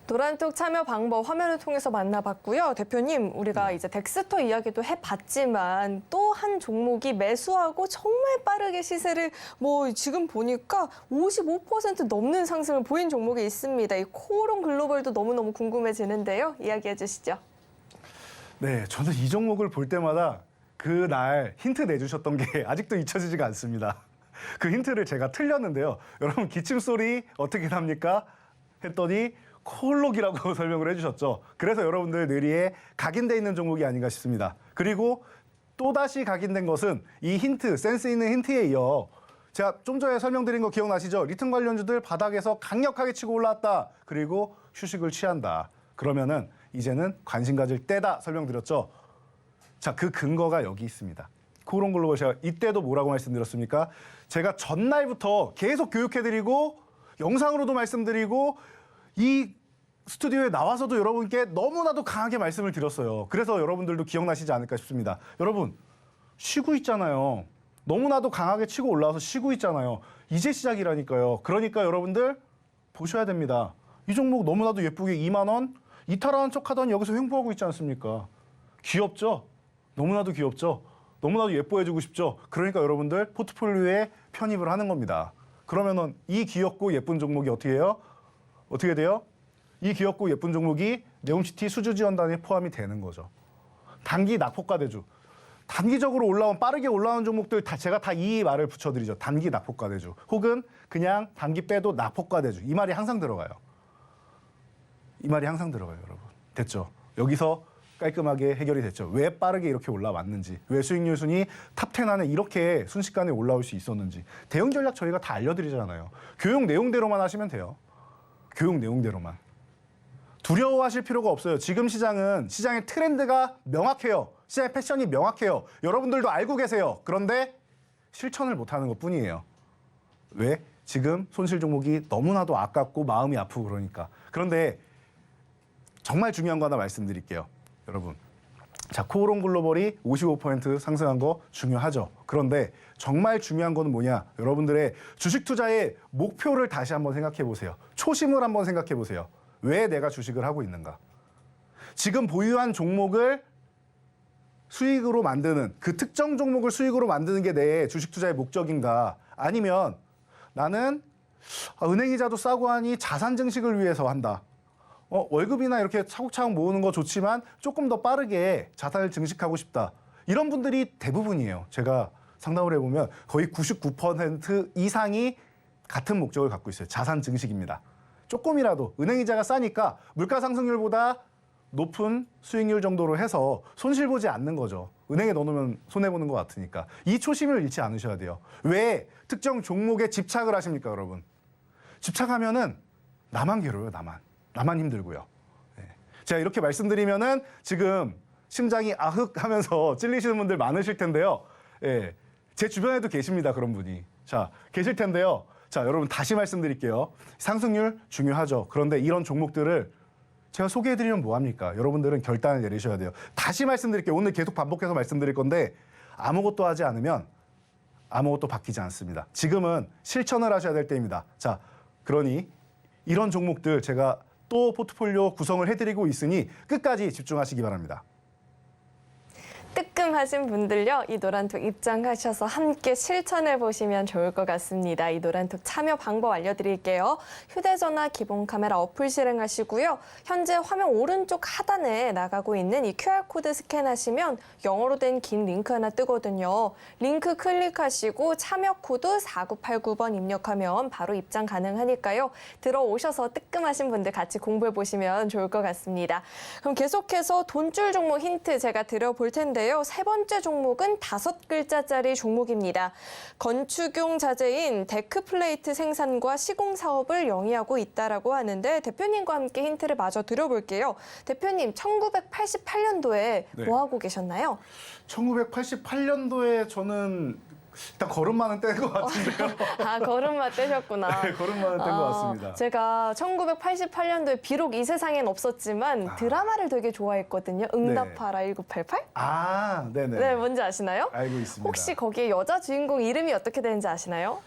S2: 노란톡 참여 방법 화면을 통해서 만나봤고요. 대표님, 우리가 이제 덱스터 이야기도 해봤지만 또 한 종목이 매수하고 정말 빠르게 시세를 지금 보니까 55% 넘는 상승을 보인 종목이 있습니다. 이 코오롱 글로벌도 너무너무 궁금해지는데요. 이야기해 주시죠.
S3: 네, 저는 이 종목을 볼 때마다 그날 힌트 내주셨던 게 아직도 잊혀지지가 않습니다. 그 힌트를 제가 틀렸는데요. 여러분 기침 소리 어떻게 납니까? 했더니 콜록이라고 설명을 해주셨죠. 그래서 여러분들 뇌리에 각인돼 있는 종목이 아닌가 싶습니다. 그리고 또다시 각인된 것은 이 힌트, 센스 있는 힌트에 이어 제가 좀 전에 설명드린 거 기억나시죠? 리튬 관련주들 바닥에서 강력하게 치고 올라왔다. 그리고 휴식을 취한다. 그러면은 이제는 관심 가질 때다 설명드렸죠. 자, 그 근거가 여기 있습니다. 코오롱 글로벌 제가 이때도 뭐라고 말씀드렸습니까? 제가 전날부터 계속 교육해드리고 영상으로도 말씀드리고 이 스튜디오에 나와서도 여러분께 너무나도 강하게 말씀을 드렸어요. 그래서 여러분들도 기억나시지 않을까 싶습니다. 여러분, 쉬고 있잖아요. 너무나도 강하게 치고 올라와서 쉬고 있잖아요. 이제 시작이라니까요. 그러니까 여러분들 보셔야 됩니다. 이 종목 너무나도 예쁘게 2만 원 이탈하는 척하더니 여기서 횡보하고 있지 않습니까? 귀엽죠? 너무나도 귀엽죠? 너무나도 예뻐해주고 싶죠? 그러니까 여러분들 포트폴리오에 편입을 하는 겁니다. 그러면은 이 귀엽고 예쁜 종목이 어떻게 해요? 어떻게 돼요? 이 귀엽고 예쁜 종목이 네옴시티 수주지원단에 포함이 되는 거죠. 단기 낙폭과대주. 단기적으로 올라온 빠르게 올라온 종목들 제가 다 이 말을 붙여드리죠. 단기 낙폭과대주. 혹은 그냥 단기 빼도 낙폭과대주. 이 말이 항상 들어가요. 이 말이 항상 들어가요, 여러분. 됐죠? 여기서 깔끔하게 해결이 됐죠. 왜 빠르게 이렇게 올라왔는지, 왜 수익률 순위 탑10 안에 이렇게 순식간에 올라올 수 있었는지. 대응 전략 저희가 다 알려드리잖아요. 교육 내용대로만 하시면 돼요. 교육 내용대로만. 두려워하실 필요가 없어요. 지금 시장의 트렌드가 명확해요. 시장의 패션이 명확해요. 여러분들도 알고 계세요. 그런데 실천을 못하는 것뿐이에요. 왜? 지금 손실 종목이 너무나도 아깝고 마음이 아프고 그러니까. 그런데 정말 중요한 거 하나 말씀드릴게요. 여러분. 자, 코오롱 글로벌이 55% 상승한 거 중요하죠. 그런데 정말 중요한 거는 뭐냐? 여러분들의 주식 투자의 목표를 다시 한번 생각해 보세요. 초심을 한번 생각해 보세요. 왜 내가 주식을 하고 있는가? 지금 보유한 종목을 수익으로 만드는, 그 특정 종목을 수익으로 만드는 게 내 주식 투자의 목적인가? 아니면 나는 은행이자도 싸고 하니 자산 증식을 위해서 한다. 월급이나 이렇게 차곡차곡 모으는 거 좋지만 조금 더 빠르게 자산을 증식하고 싶다. 이런 분들이 대부분이에요. 제가 상담을 해보면 거의 99% 이상이 같은 목적을 갖고 있어요. 자산 증식입니다. 조금이라도 은행이자가 싸니까 물가 상승률보다 높은 수익률 정도로 해서 손실 보지 않는 거죠. 은행에 넣어놓으면 손해보는 것 같으니까. 이 초심을 잃지 않으셔야 돼요. 왜 특정 종목에 집착을 하십니까, 여러분? 집착하면은 나만 괴로워요, 나만 힘들고요. 네. 제가 이렇게 말씀드리면은 지금 심장이 아흑 하면서 찔리시는 분들 많으실 텐데요. 예. 제 주변에도 계십니다, 그런 분이. 자, 계실 텐데요. 자, 여러분 다시 말씀드릴게요. 상승률 중요하죠. 그런데 이런 종목들을 제가 소개해드리면 뭐합니까? 여러분들은 결단을 내리셔야 돼요. 다시 말씀드릴게요. 오늘 계속 반복해서 말씀드릴 건데 아무것도 하지 않으면 아무것도 바뀌지 않습니다. 지금은 실천을 하셔야 될 때입니다. 자, 그러니 이런 종목들 제가 또 포트폴리오 구성을 해드리고 있으니 끝까지 집중하시기 바랍니다.
S2: 뜨끔하신 분들요, 이 노란톡 입장하셔서 함께 실천해 보시면 좋을 것 같습니다. 이 노란톡 참여 방법 알려드릴게요. 휴대전화 기본 카메라 어플 실행하시고요. 현재 화면 오른쪽 하단에 나가고 있는 이 QR코드 스캔하시면 영어로 된 긴 링크 하나 뜨거든요. 링크 클릭하시고 참여 코드 4989번 입력하면 바로 입장 가능하니까요. 들어오셔서 뜨끔하신 분들 같이 공부해 보시면 좋을 것 같습니다. 그럼 계속해서 돈줄 종목 힌트 제가 드려볼 텐데요. 세 번째 종목은 5글자짜리 종목입니다. 건축용 자재인 데크플레이트 생산과 시공 사업을 영위하고 있다라고 하는데 대표님과 함께 힌트를 마저 드려볼게요. 대표님, 1988년도에
S3: 네.
S2: 뭐 하고 계셨나요?
S3: 1988년도에 저는 일단 걸음마는 뗀 것 같은데요.
S2: 아, 걸음마 떼셨구나.
S3: 네, 걸음마는 뗀 것 같습니다.
S2: 제가 1988년도에 비록 이 세상엔 없었지만 드라마를 되게 좋아했거든요. 응답하라 1988?
S3: 아, 네네.
S2: 네, 뭔지 아시나요?
S3: 알고 있습니다.
S2: 혹시 거기에 여자 주인공 이름이 어떻게 되는지 아시나요?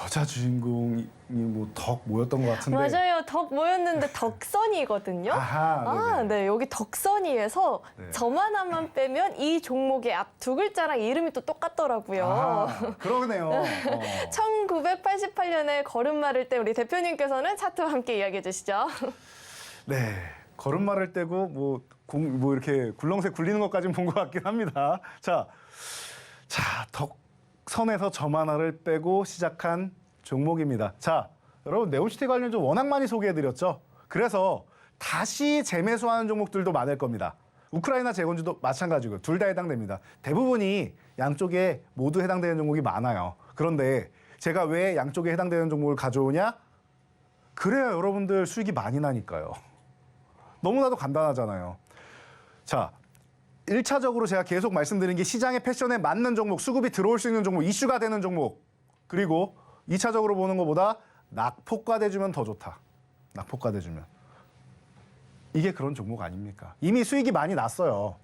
S3: 여자 주인공이 뭐 덕 뭐였던 것 같은데.
S2: 맞아요. 덕 뭐였는데 덕선이거든요.
S3: 아하, 네네.
S2: 네. 여기 덕선이에서
S3: 네.
S2: 점 하나만 빼면 이 종목의 앞 두 글자랑 이름이 또 똑같더라고요.
S3: 아, 그러네요.
S2: 1988년에 걸음마를 뗀 우리 대표님께서는 차트와 함께 이야기해 주시죠.
S3: 네, 걸음마를 떼고 뭐 이렇게 굴렁쇠 굴리는 것까지는 본 것 같긴 합니다. 자, 덕선에서 점 하나를 빼고 시작한 종목입니다. 자, 여러분 네온시티 관련주 워낙 많이 소개해드렸죠. 그래서 다시 재매수하는 종목들도 많을 겁니다. 우크라이나 재건주도 마찬가지고요. 둘 다 해당됩니다. 대부분이 양쪽에 모두 해당되는 종목이 많아요. 그런데 제가 왜 양쪽에 해당되는 종목을 가져오냐? 그래야 여러분들 수익이 많이 나니까요. 너무나도 간단하잖아요. 자, 1차적으로 제가 계속 말씀드린 게 시장의 패션에 맞는 종목, 수급이 들어올 수 있는 종목, 이슈가 되는 종목. 그리고 2차적으로 보는 것보다 낙폭과대주면 더 좋다. 낙폭과대주면. 이게 그런 종목 아닙니까? 이미 수익이 많이 났어요.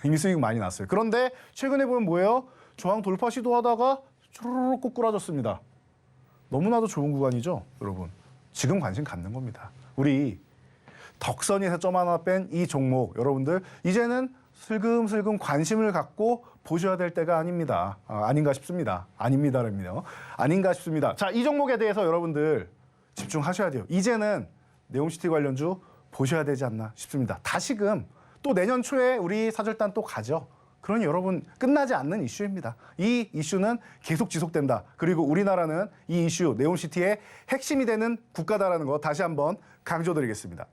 S3: 이미 수익이 많이 났어요. 그런데 최근에 보면 뭐예요? 저항 돌파 시도하다가 쭈르륵 꼬꾸라졌습니다. 너무나도 좋은 구간이죠, 여러분. 지금 관심 갖는 겁니다. 우리 덕선에서 점 하나 뺀 이 종목, 여러분들 이제는 슬금슬금 관심을 갖고 보셔야 될 때가 아닙니다. 아닌가 싶습니다. 아닙니다랍니다. 아닌가 싶습니다. 자, 이 종목에 대해서 여러분들 집중하셔야 돼요. 이제는 네온시티 관련주 보셔야 되지 않나 싶습니다. 다시금 또 내년 초에 우리 사절단 또 가죠. 그러니 여러분 끝나지 않는 이슈입니다. 이 이슈는 계속 지속된다. 그리고 우리나라는 이 이슈 네온시티의 핵심이 되는 국가다라는 거 다시 한번 강조드리겠습니다.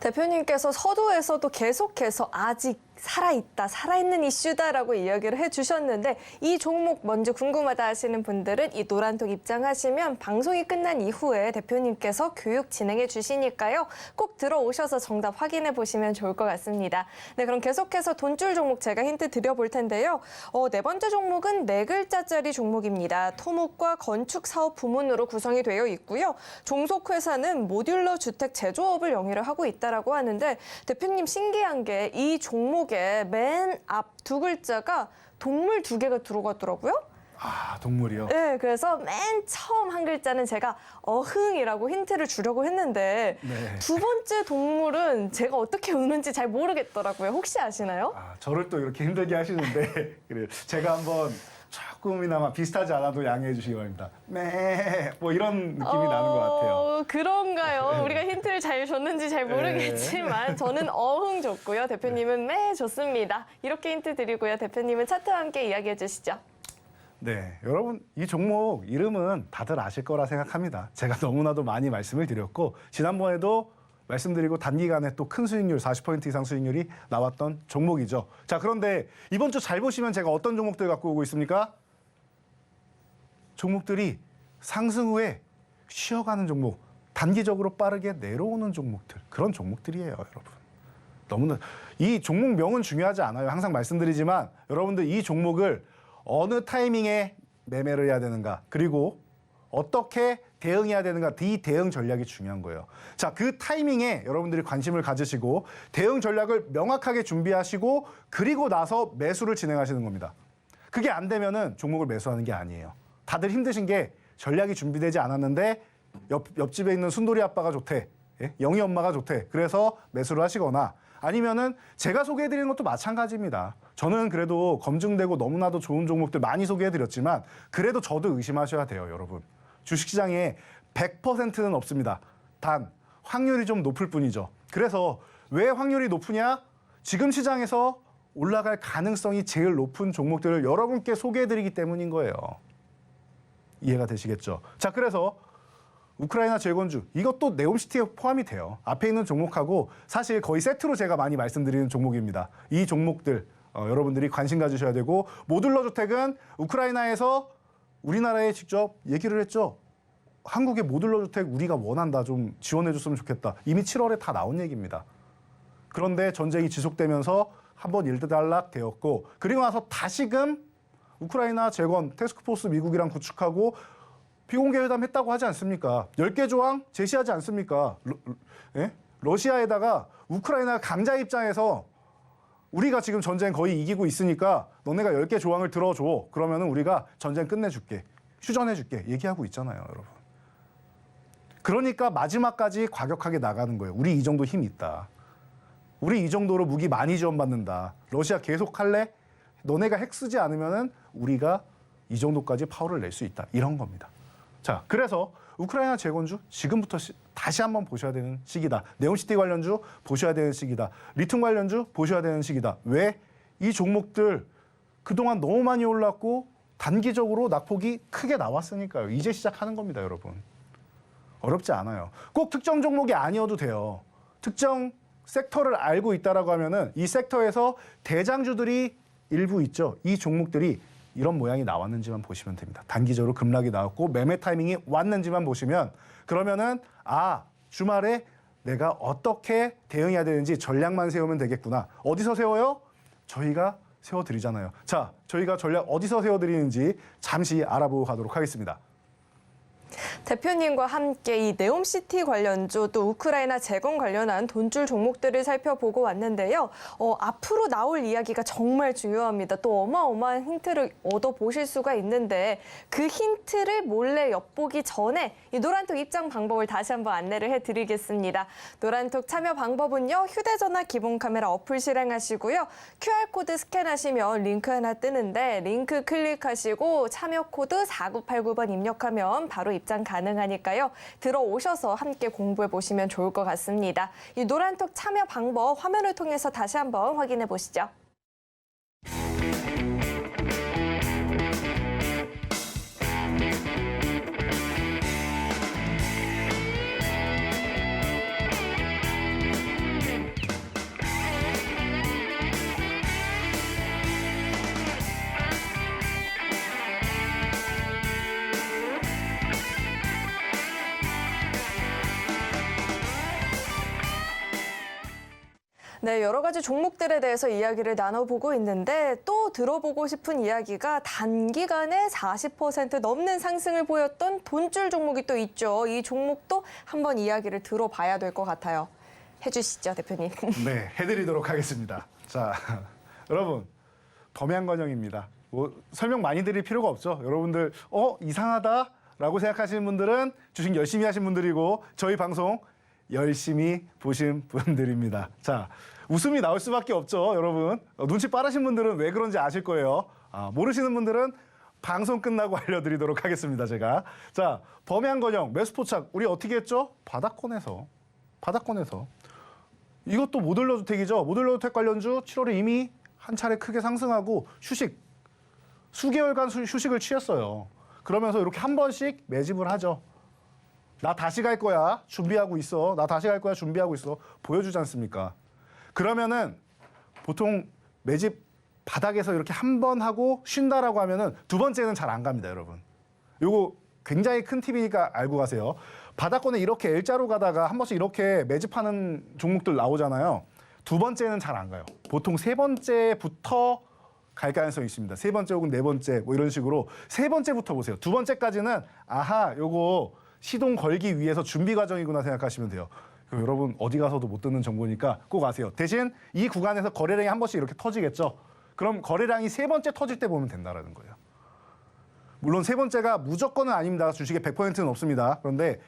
S2: 대표님께서 서두에서도 계속해서 아직 살아있다, 살아있는 이슈다라고 이야기를 해주셨는데 이 종목 먼저 궁금하다 하시는 분들은 이 노란톡 입장하시면 방송이 끝난 이후에 대표님께서 교육 진행해 주시니까요. 꼭 들어오셔서 정답 확인해 보시면 좋을 것 같습니다. 네, 그럼 계속해서 돈줄 종목 제가 힌트 드려볼 텐데요. 네 번째 종목은 4글자짜리 종목입니다. 토목과 건축 사업 부문으로 구성이 되어 있고요. 종속회사는 모듈러 주택 제조업을 영위를 하고 있다라고 하는데 대표님 신기한 게 이 종목 맨 앞 두 글자가 동물 2개가 들어가더라고요.
S3: 아, 동물이요?
S2: 네, 그래서 맨 처음 한 글자는 제가 어흥이라고 힌트를 주려고 했는데
S3: 네.
S2: 두 번째 동물은 제가 어떻게 우는지 잘 모르겠더라고요. 혹시 아시나요?
S3: 아, 저를 또 이렇게 힘들게 하시는데 그래요. 제가 한번 조금이나마 비슷하지 않아도 양해해 주시기 바랍니다. 뭐 이런 느낌이 나는 것 같아요.
S2: 그런가요?
S3: 네.
S2: 우리가 힌트를 잘 줬는지 잘 모르겠지만 저는 어흥 줬고요. 대표님은 매 줬습니다. 이렇게 힌트 드리고요. 대표님은 차트와 함께 이야기해 주시죠.
S3: 네, 여러분 이 종목 이름은 다들 아실 거라 생각합니다. 제가 너무나도 많이 말씀을 드렸고 지난번에도 말씀드리고 단기간에 또 큰 수익률 40% 이상 수익률이 나왔던 종목이죠. 자, 그런데 이번 주 잘 보시면 제가 어떤 종목들 갖고 오고 있습니까? 종목들이 상승 후에 쉬어가는 종목, 단기적으로 빠르게 내려오는 종목들, 그런 종목들이에요, 여러분. 너무나 이 종목명은 중요하지 않아요. 항상 말씀드리지만 여러분들 이 종목을 어느 타이밍에 매매를 해야 되는가, 그리고 어떻게 대응해야 되는가, 이 대응 전략이 중요한 거예요. 자, 그 타이밍에 여러분들이 관심을 가지시고 대응 전략을 명확하게 준비하시고 그리고 나서 매수를 진행하시는 겁니다. 그게 안 되면은 종목을 매수하는 게 아니에요. 다들 힘드신 게 전략이 준비되지 않았는데 옆집에 있는 순돌이 아빠가 좋대. 예? 영희 엄마가 좋대. 그래서 매수를 하시거나 아니면은 제가 소개해드리는 것도 마찬가지입니다. 저는 그래도 검증되고 너무나도 좋은 종목들 많이 소개해드렸지만 그래도 저도 의심하셔야 돼요, 여러분. 주식시장에 100%는 없습니다. 단 확률이 좀 높을 뿐이죠. 그래서 왜 확률이 높으냐? 지금 시장에서 올라갈 가능성이 제일 높은 종목들을 여러분께 소개해드리기 때문인 거예요. 이해가 되시겠죠? 자, 그래서 우크라이나 재건주 이것도 네옴시티에 포함이 돼요. 앞에 있는 종목하고 사실 거의 세트로 제가 많이 말씀드리는 종목입니다. 이 종목들 여러분들이 관심 가지셔야 되고 모듈러 주택은 우크라이나에서 우리나라에 직접 얘기를 했죠. 한국의 모듈러 주택 우리가 원한다. 좀 지원해 줬으면 좋겠다. 이미 7월에 다 나온 얘기입니다. 그런데 전쟁이 지속되면서 한번 일단락 되었고 그리고 나서 다시금 우크라이나 재건 태스크포스 미국이랑 구축하고 비공개 회담 했다고 하지 않습니까? 10개 조항 제시하지 않습니까? 러시아에다가 우크라이나 강자 입장에서 우리가 지금 전쟁 거의 이기고 있으니까 너네가 10개 조항을 들어줘. 그러면은 우리가 전쟁 끝내줄게. 휴전해줄게. 얘기하고 있잖아요, 여러분. 그러니까 마지막까지 과격하게 나가는 거예요. 우리 이 정도 힘 있다. 우리 이 정도로 무기 많이 지원받는다. 러시아 계속 할래? 너네가 핵 쓰지 않으면은 우리가 이 정도까지 파워를 낼 수 있다. 이런 겁니다. 자, 그래서 우크라이나 재건주 지금부터 다시 한번 보셔야 되는 시기다. 네옴시티 관련주 보셔야 되는 시기다. 리튬 관련주 보셔야 되는 시기다. 왜? 이 종목들 그동안 너무 많이 올랐고 단기적으로 낙폭이 크게 나왔으니까요. 이제 시작하는 겁니다, 여러분. 어렵지 않아요. 꼭 특정 종목이 아니어도 돼요. 특정 섹터를 알고 있다라고 하면은 이 섹터에서 대장주들이 일부 있죠. 이 종목들이 이런 모양이 나왔는지만 보시면 됩니다. 단기적으로 급락이 나왔고 매매 타이밍이 왔는지만 보시면 그러면은 주말에 내가 어떻게 대응해야 되는지 전략만 세우면 되겠구나. 어디서 세워요? 저희가 세워드리잖아요. 자, 저희가 전략 어디서 세워드리는지 잠시 알아보고 가도록 하겠습니다.
S2: 대표님과 함께 이 네옴시티 관련주 또 우크라이나 재건 관련한 돈줄 종목들을 살펴보고 왔는데요. 앞으로 나올 이야기가 정말 중요합니다. 또 어마어마한 힌트를 얻어보실 수가 있는데 그 힌트를 몰래 엿보기 전에 이 노란톡 입장 방법을 다시 한번 안내를 해드리겠습니다. 노란톡 참여 방법은요. 휴대전화 기본 카메라 어플 실행하시고요. QR코드 스캔하시면 링크 하나 뜨는데 링크 클릭하시고 참여 코드 4989번 입력하면 바로 입장 가능하니까요. 들어오셔서 함께 공부해 보시면 좋을 것 같습니다. 이 노란톡 참여 방법 화면을 통해서 다시 한번 확인해 보시죠. 네, 여러 가지 종목들에 대해서 이야기를 나눠보고 있는데 또 들어보고 싶은 이야기가 단기간에 40% 넘는 상승을 보였던 돈줄 종목이 또 있죠. 이 종목도 한번 이야기를 들어봐야 될 것 같아요. 해주시죠, 대표님.
S3: 네, 해드리도록 하겠습니다. 자, 여러분, 범양건영입니다. 뭐 설명 많이 드릴 필요가 없죠. 여러분들 이상하다라고 생각하시는 분들은 주식 열심히 하신 분들이고 저희 방송 열심히 보신 분들입니다. 자, 웃음이 나올 수밖에 없죠, 여러분. 눈치 빠르신 분들은 왜 그런지 아실 거예요. 모르시는 분들은 방송 끝나고 알려드리도록 하겠습니다, 제가. 자, 범양건영, 매수포착, 우리 어떻게 했죠? 바닥권에서. 이것도 모듈러 주택이죠. 모듈러 주택 관련주 7월에 이미 한 차례 크게 상승하고 수개월간 휴식을 취했어요. 그러면서 이렇게 한 번씩 매집을 하죠. 나 다시 갈 거야. 준비하고 있어. 보여주지 않습니까? 그러면은 보통 매집 바닥에서 이렇게 한 번 하고 쉰다라고 하면은 두 번째는 잘 안 갑니다, 여러분. 요거 굉장히 큰 팁이니까 알고 가세요. 바닥권에 이렇게 L자로 가다가 한 번씩 이렇게 매집하는 종목들 나오잖아요. 두 번째는 잘 안 가요. 보통 세 번째부터 갈 가능성이 있습니다. 세 번째 혹은 네 번째 뭐 이런 식으로 세 번째부터 보세요. 두 번째까지는 아하 요거 시동 걸기 위해서 준비 과정이구나 생각하시면 돼요. 여러분 어디 가서도 못 듣는 정보니까 꼭 아세요. 대신 이 구간에서 거래량이 한 번씩 이렇게 터지겠죠. 그럼 거래량이 세 번째 터질 때 보면 된다라는 거예요. 물론 세 번째가 무조건은 아닙니다. 주식의 100%는 없습니다. 그런데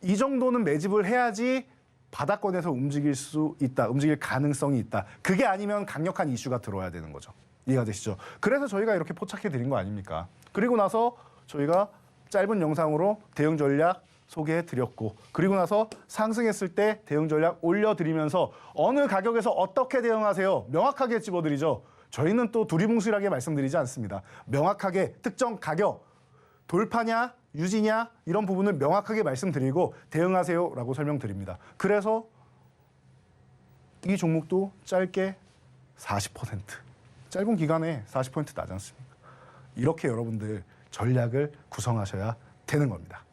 S3: 이 정도는 매집을 해야지 바닥권에서 움직일 수 있다. 움직일 가능성이 있다. 그게 아니면 강력한 이슈가 들어와야 되는 거죠. 이해가 되시죠? 그래서 저희가 이렇게 포착해 드린 거 아닙니까? 그리고 나서 저희가 짧은 영상으로 대응 전략 소개해 드렸고, 그리고 나서 상승했을 때 대응 전략 올려드리면서 어느 가격에서 어떻게 대응하세요? 명확하게 집어드리죠. 저희는 또 두리뭉실하게 말씀드리지 않습니다. 명확하게 특정 가격, 돌파냐, 유지냐 이런 부분을 명확하게 말씀드리고 대응하세요라고 설명드립니다. 그래서 이 종목도 짧게 40%, 짧은 기간에 40% 나지 않습니까? 이렇게 여러분들 전략을 구성하셔야 되는 겁니다.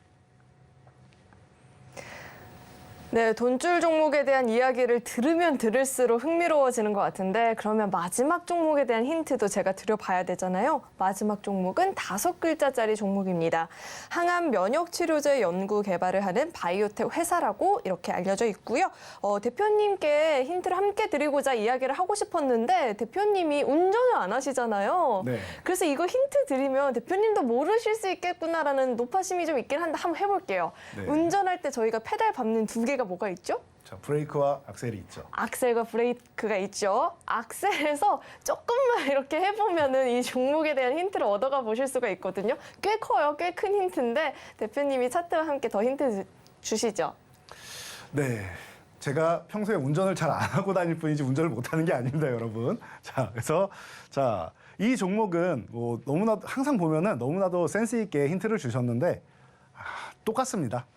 S2: 네, 돈줄 종목에 대한 이야기를 들으면 들을수록 흥미로워지는 것 같은데 그러면 마지막 종목에 대한 힌트도 제가 드려봐야 되잖아요. 마지막 종목은 5글자짜리 종목입니다. 항암 면역 치료제 연구 개발을 하는 바이오텍 회사라고 이렇게 알려져 있고요. 대표님께 힌트를 함께 드리고자 이야기를 하고 싶었는데 대표님이 운전을 안 하시잖아요.
S3: 네.
S2: 그래서 이거 힌트 드리면 대표님도 모르실 수 있겠구나라는 높아심이 좀 있긴 한데 한번 해볼게요.
S3: 네.
S2: 운전할 때 저희가 페달 밟는 두 개가 뭐가 있죠?
S3: 자, 브레이크와 악셀이 있죠.
S2: 악셀과 브레이크가 있죠. 악셀에서 조금만 이렇게 해보면은 이 종목에 대한 힌트를 얻어가 보실 수가 있거든요. 꽤 커요. 꽤 큰 힌트인데 대표님이 차트와 함께 더 힌트 주시죠.
S3: 네. 제가 평소에 운전을 잘 안 하고 다닐 뿐이지 운전을 못 하는 게 아닙니다, 여러분. 자, 그래서 이 종목은 뭐 너무나도 항상 보면은 너무나도 센스 있게 힌트를 주셨는데 똑같습니다.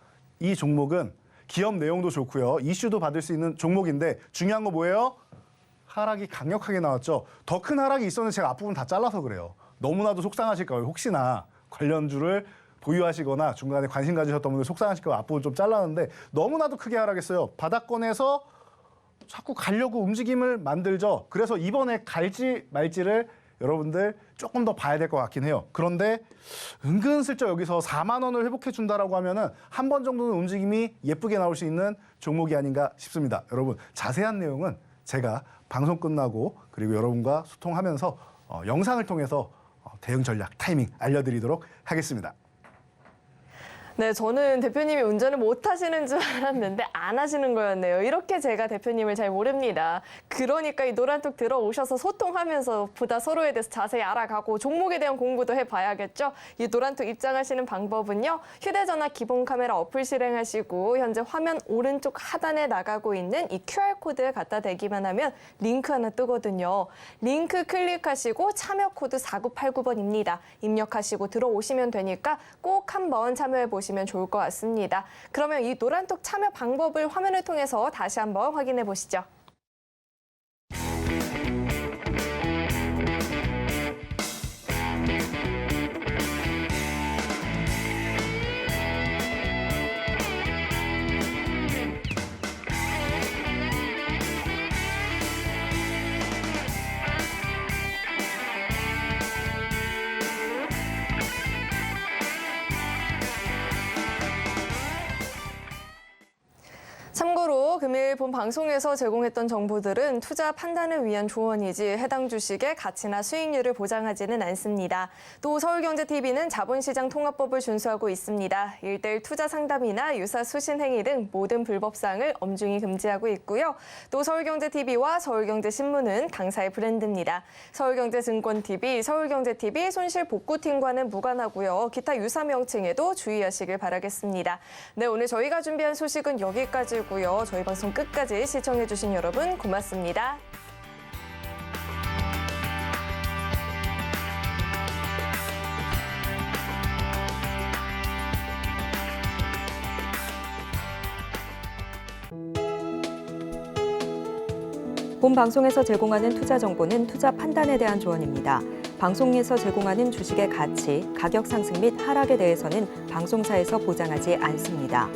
S3: 이 종목은 기업 내용도 좋고요. 이슈도 받을 수 있는 종목인데 중요한 거 뭐예요? 하락이 강력하게 나왔죠. 더 큰 하락이 있었는데 제가 앞부분 다 잘라서 그래요. 너무나도 속상하실까 봐요. 혹시나 관련주를 보유하시거나 중간에 관심 가지셨던 분들 속상하실까 봐 앞부분 좀 잘랐는데 너무나도 크게 하락했어요. 바닥권에서 자꾸 가려고 움직임을 만들죠. 그래서 이번에 갈지 말지를 여러분들 조금 더 봐야 될 것 같긴 해요. 그런데 은근슬쩍 여기서 4만 원을 회복해 준다라고 하면은 한 번 정도는 움직임이 예쁘게 나올 수 있는 종목이 아닌가 싶습니다. 여러분 자세한 내용은 제가 방송 끝나고 그리고 여러분과 소통하면서 영상을 통해서 대응 전략, 타이밍 알려드리도록 하겠습니다.
S2: 네, 저는 대표님이 운전을 못 하시는 줄 알았는데 안 하시는 거였네요. 이렇게 제가 대표님을 잘 모릅니다. 그러니까 이 노란톡 들어오셔서 소통하면서 보다 서로에 대해서 자세히 알아가고 종목에 대한 공부도 해봐야겠죠. 이 노란톡 입장하시는 방법은요. 휴대전화 기본 카메라 어플 실행하시고 현재 화면 오른쪽 하단에 나가고 있는 이 QR코드 갖다 대기만 하면 링크 하나 뜨거든요. 링크 클릭하시고 참여 코드 4989번입니다. 입력하시고 들어오시면 되니까 꼭 한번 참여해보시면 좋을 것 같습니다. 그러면 이 노란톡 참여 방법을 화면을 통해서 다시 한번 확인해 보시죠. 참고로 금일 본 방송에서 제공했던 정보들은 투자 판단을 위한 조언이지 해당 주식의 가치나 수익률을 보장하지는 않습니다. 또 서울경제TV는 자본시장 통합법을 준수하고 있습니다. 1:1 투자 상담이나 유사 수신 행위 등 모든 불법사항을 엄중히 금지하고 있고요. 또 서울경제TV와 서울경제신문은 당사의 브랜드입니다. 서울경제증권TV, 서울경제TV 손실복구팀과는 무관하고요. 기타 유사 명칭에도 주의하시길 바라겠습니다. 네, 오늘 저희가 준비한 소식은 여기까지고요. 저희 방송 끝까지 시청해주신 여러분 고맙습니다.
S1: 본 방송에서 제공하는 투자 정보는 투자 판단에 대한 조언입니다. 방송에서 제공하는 주식의 가치, 가격 상승 및 하락에 대해서는 방송사에서 보장하지 않습니다.